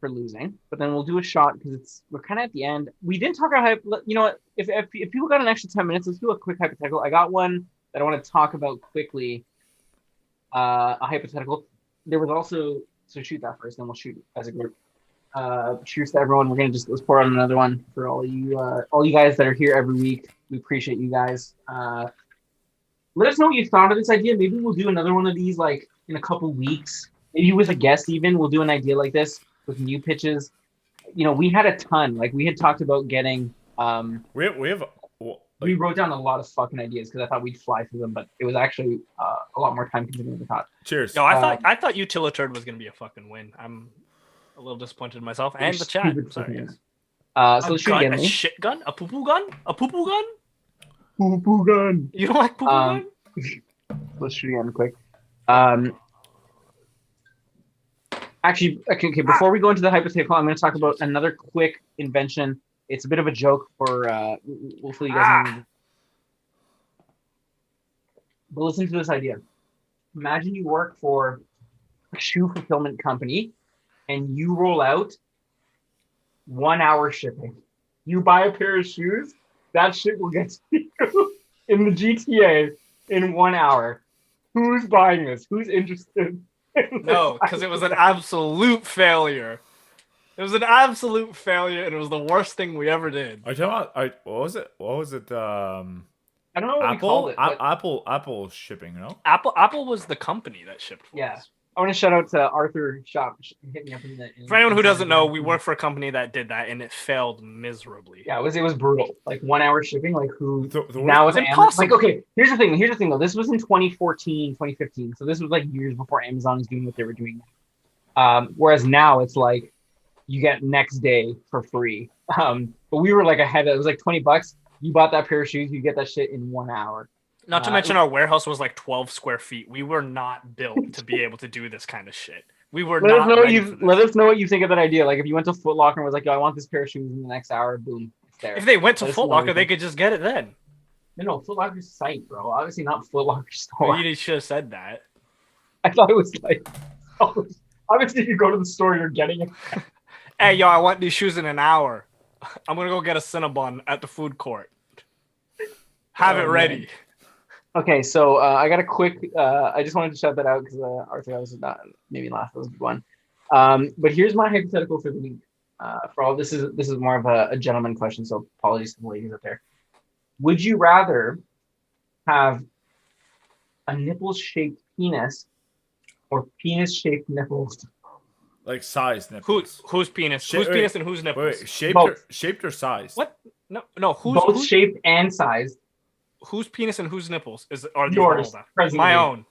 losing, but then we'll do a shot because we're kind of at the end. We didn't talk about you know what? If people got an extra 10 minutes, let's do a quick hypothetical. I got one that I want to talk about quickly. A hypothetical. There was also shoot that first, then we'll shoot as a group. Cheers to everyone. We're gonna let's pour on another one for all you guys that are here every week. We appreciate you guys. Let us know what you thought of this idea. Maybe we'll do another one of these like in a couple weeks. Maybe with a guest even. We'll do an idea like this with new pitches. You know, we had a ton. Like we had talked about getting. We wrote down a lot of fucking ideas because I thought we'd fly through them, but it was actually a lot more time consuming than I thought. Cheers. No, I thought Utiliturd was gonna be a fucking win. I'm a little disappointed in myself and the chat. Sorry. So let's shoot again. A shit gun? A poo poo gun? A poo poo gun? Poo poo gun. You don't like poo poo gun? Let's shoot again quick. Actually, okay. Before we go into the hypothetical, I'm going to talk about another quick invention. It's a bit of a joke for hopefully you guys know. But listen to this idea. Imagine you work for shoe fulfillment company, and you roll out 1 hour shipping. You buy a pair of shoes, that shit will get to you in the GTA in 1 hour. Who's buying this? Who's interested? No, because it was an absolute failure. It was an absolute failure, and it was the worst thing we ever did. Are you talking about? What was it? What was it? I don't know what we called it. But Apple shipping, no? Apple was the company that shipped for us. I want to shout out to Arthur Shop. Hit me up for anyone who doesn't know, we work for a company that did that, and it failed miserably. Yeah, it was brutal. Like 1 hour shipping. Like who now is impossible. Like, okay, here's the thing though. This was in 2014, 2015. So this was like years before Amazon was doing what they were doing now. Whereas now it's like you get next day for free. But we were like ahead. It was like $20. You bought that pair of shoes, you get that shit in 1 hour. Not to mention our warehouse was like 12 square feet. We were not built to be able to do this kind of shit. We were let not ready for this. Let us know what you think of that idea. Like if you went to Foot Locker and was like, yo, I want this pair of shoes in the next hour, boom, it's there. If they went to Foot Locker, they could just get it then. No, Foot Locker's site, bro. Obviously not Foot Locker store. You should have said that. I thought it was like, obviously if you go to the store, you're getting it. Hey, yo, I want these shoes in an hour. I'm going to go get a Cinnabon at the food court. Have it ready. Man. Okay, so I got a quick. I just wanted to shout that out because Arthur was not maybe last was a good one. But here's my hypothetical for the week. For all this is more of a gentleman question, so apologies to the ladies out there. Would you rather have a nipple-shaped penis or penis-shaped nipples? Like size nipples. Whose penis? Whose penis and whose nipples? Wait, shaped or sized? What? No. Both shaped and sized. Whose penis and whose nipples are these? Yours? My own.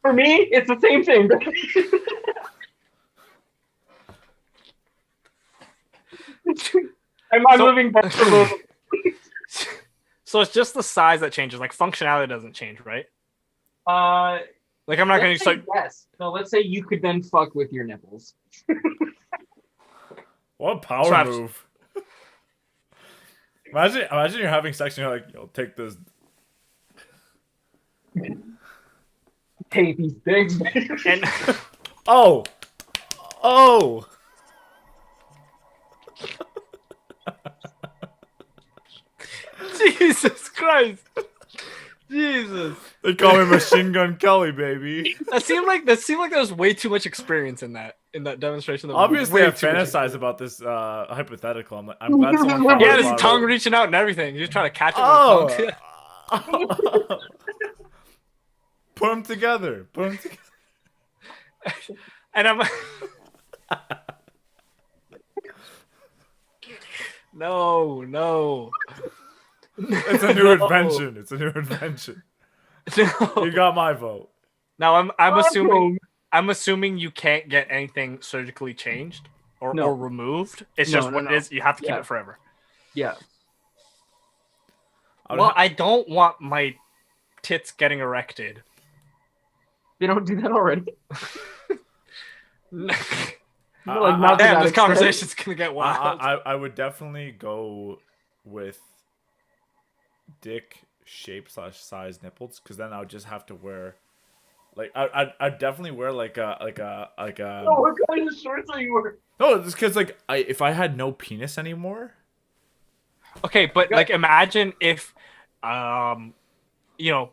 For me, it's the same thing. I'm moving back to move. So it's just the size that changes. Like functionality doesn't change, right? Like I'm not going to say yes. No, let's say you could then fuck with your nipples. What power move! Imagine you're having sex and you're like, "Yo, take this." Take these things. And oh. Jesus Christ. Jesus. They call me Machine Gun Kelly, baby. That seemed like there was way too much experience in that demonstration. Obviously, I fantasize about this hypothetical. I'm glad someone. Yeah, his tongue reaching out and everything. You're just trying to catch it. Put them together. And I'm. No. It's a new invention. No. You got my vote. Now I'm assuming you can't get anything surgically changed or removed. It's just what it is. You have to keep it forever. Yeah. Well, I don't want my tits getting erected. They don't do that already. Damn, this conversation's gonna get wild. I would definitely go with dick shape / size nipples, because then I would just have to wear, like, I'd definitely wear like a. No, what kind of shorts are you wearing? No, it's because like if I had no penis anymore. Okay, but like imagine if,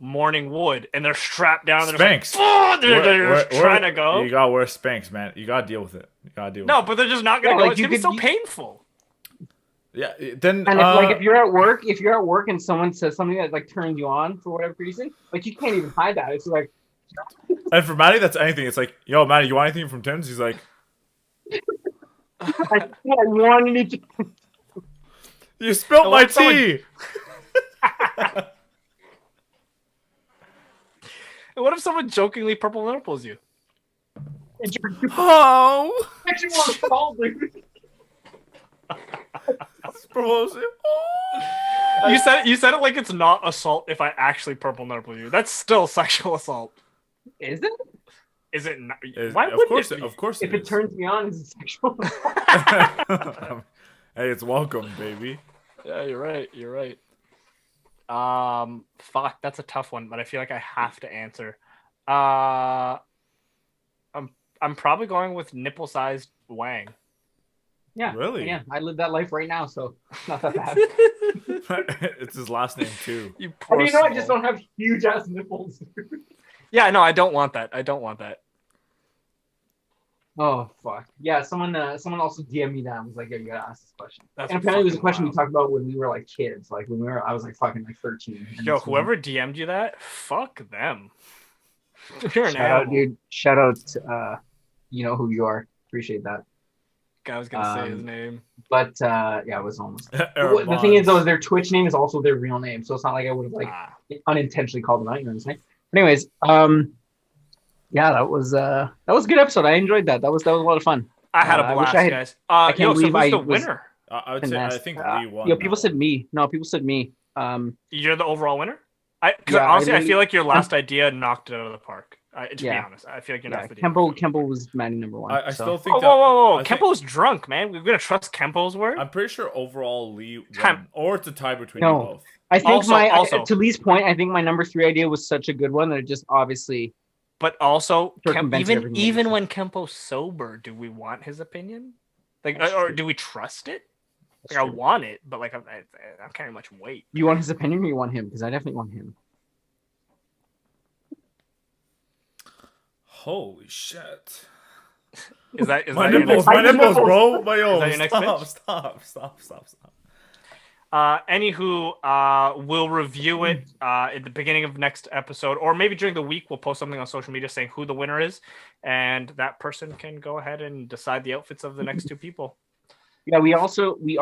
morning wood and they're strapped down. Spanx. They're trying to go. You gotta wear Spanx, man. You gotta deal with it. No, but they're just not gonna go. It's gonna be so painful. Yeah, then and if you're at work, and someone says something that like turns you on for whatever reason, like you can't even hide that. It's like. And for Matty, that's anything. It's like, yo, Matty, you want anything from Tim's? He's like, I wanted to. You spilled my tea. And what if someone jokingly purple nipples you? Oh. Actually, want to call, dude. You said it like it's not assault if I actually purple nipple you. That's still sexual assault. Is it? Is it not? Why wouldn't it be? Of course, if it turns me on, it's sexual assault. Hey, it's welcome, baby. Yeah, you're right. Fuck, that's a tough one, but I feel like I have to answer. I'm probably going with nipple-sized Wang. Yeah. Really? Yeah. I live that life right now, so it's not that bad. It's his last name too. You How poor do you know I soul. just don't have huge ass nipples? Yeah, no, I don't want that. I don't want that. Oh fuck. Yeah, someone also DM'd me that and was like, "Yo, you gotta ask this question." That's and apparently it was a fucking question we wild. talked about when we were like kids, like when I was like fucking like 13. And Yo, this was- whoever DM'd you that, fuck them. You're an shout out, animal. dude. Shout out to you know who you are. Appreciate that. I was gonna say his name. But yeah, it was almost Aaron the thing is though, Bonds. their Twitch name is also their real name, so it's not like I would have like Ah, unintentionally called them out, you know what I'm saying? But anyways, yeah, that was a good episode. I enjoyed that. That was a lot of fun. I had a I wish blast, I had- guys. can't Yo, so believe who's I the was- winner? I would say I think Lee won. Yeah, people that said one. me. No, people said me. You're the overall winner. Because Yeah, honestly, I literally- feel like your last idea knocked it out of the park. To be Yeah. honest, I feel like you're Yeah, not the Kempo was Manny number one. I so. still think Whoa, that. whoa, whoa, whoa! I think- Kempo's drunk, man. We're gonna trust Kempo's word. I'm pretty sure overall Lee won, Time. or it's a tie between No. you both. I think Also- to Lee's point, I think my number 3 idea was such a good one that it just obviously But also, Circumvented even everything that we when Kempo's sober, do we want his opinion? Like, or do we trust it? Like, I want it, but like, I'm carrying much weight. You want his opinion or you want him? Because I definitely want him. Holy shit! Is that My your nipples, next- my nipples, nipples. bro. My yo, Is that your next stop, pitch? stop. Anywho, we'll review it at the beginning of next episode, or maybe during the week. We'll post something on social media saying who the winner is, and that person can go ahead and decide the outfits of the next two people. Yeah, we are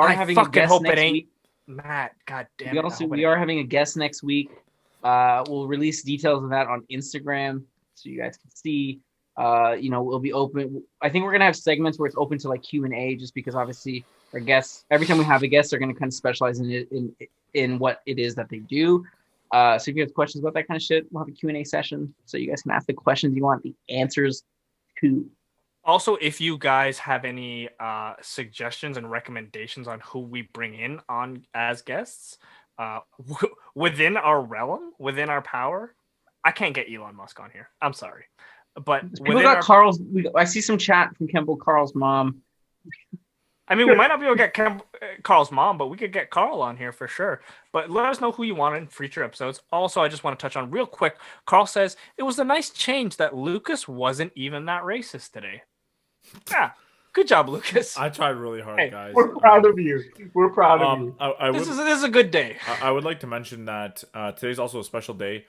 I having a fucking guest hope it next ain't week. Matt, god damn We it! also I hope we it are ain't. having a guest next week. We'll release details of that on Instagram so you guys can see. We'll be open. I think we're gonna have segments where it's open to like Q&A, just because obviously our guests, every time we have a guest, they're gonna kind of specialize in what it is that they do. So if you have questions about that kind of shit, we'll have a Q&A session so you guys can ask the questions you want the answers to. Also, if you guys have any suggestions and recommendations on who we bring in on as guests, within our realm, within our power, I can't get Elon Musk on here. I'm sorry, but People within got our, Carl's. I see some chat from Campbell Carl's mom. I mean, we might not be able to get Carl's mom, but we could get Carl on here for sure. But let us know who you want in future episodes. Also, I just want to touch on real quick. Carl says it was a nice change that Lukasz wasn't even that racist today. Yeah, good job, Lukasz. I tried really hard, Hey, guys. We're proud of you. We're proud of you. I would, This is a good day. I would like to mention that today's also a special day.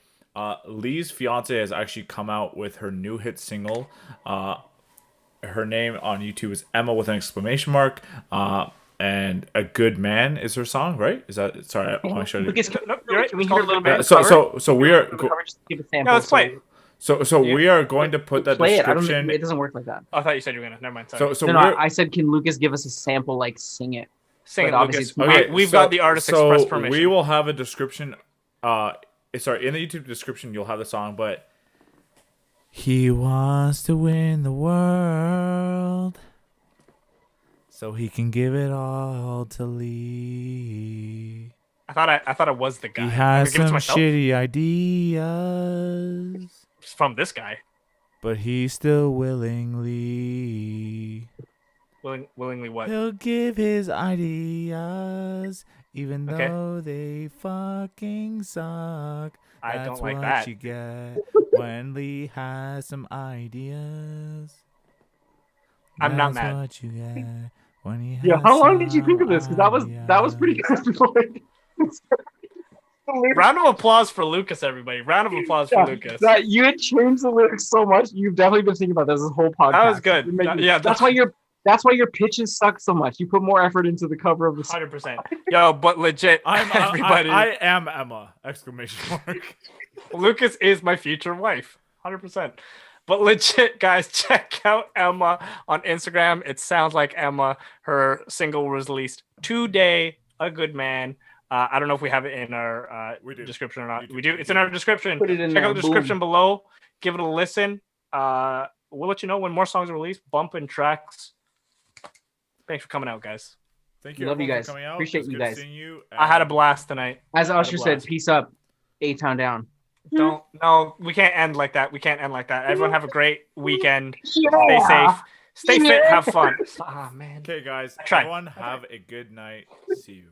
Lee's fiance has actually come out with her new hit single. Her name on YouTube is Emma with an exclamation mark. And A Good Man is her song, right? Is that sorry? I want to show you. Lucas, No, you're right. can we It's hear a called little Good Man. bit? So we are Just give a sample. No, let's play. so we are going to put that Play it. I don't. description. It doesn't work like that. Oh, I thought you said you were gonna. Never mind. Sorry. So No, we're, I said, can Lucas give us a sample, like sing it? Sing it, but obviously Lukasz. it's We've got the artist express permission. We will have a description. Sorry, in the YouTube description, you'll have the song, but he wants to win the world, so he can give it all to Lee. I thought I was the guy. He I'm has gonna give it to some myself. shitty ideas, It's from this guy. but he still willingly. Willingly what? He'll give his ideas, even Okay. though they fucking suck. I That's don't like what that. you get when Lee has some ideas. I'm not That's mad. what you get when he has Yeah. How long did you some think of this? Because that was pretty ideas. good. Round of applause for Lukasz, everybody. Round of applause for Lukasz. That you had changed the lyrics so much. You've definitely been thinking about this whole podcast. That was good. You're making- Yeah, that's why your pitches suck so much. You put more effort into the cover of the song. 100%. Yo, but legit, everybody. I am Emma! Exclamation mark. Lukasz is my future wife. 100%. But legit, guys, check out Emma on Instagram. It sounds like Emma. Her single was released today. A Good Man. I don't know if we have it in our We do. description or not. We We do. do. It's in our description. Put it in Check there. out the description below. Give it a listen. We'll let you know when more songs are released. Bump and tracks. Thanks for coming out, guys. Thank you, Love you everyone, guys. for coming out. Appreciate It was you good guys. seeing you. I had a and blast tonight. As Had a Usher said, blast. peace up, A-Town down. No, we can't end like that. We can't end like that. Everyone have a great weekend. Stay Yeah. safe. Stay fit. Have fun. Ah, man. Okay, guys. I tried. Everyone have a good night. See you.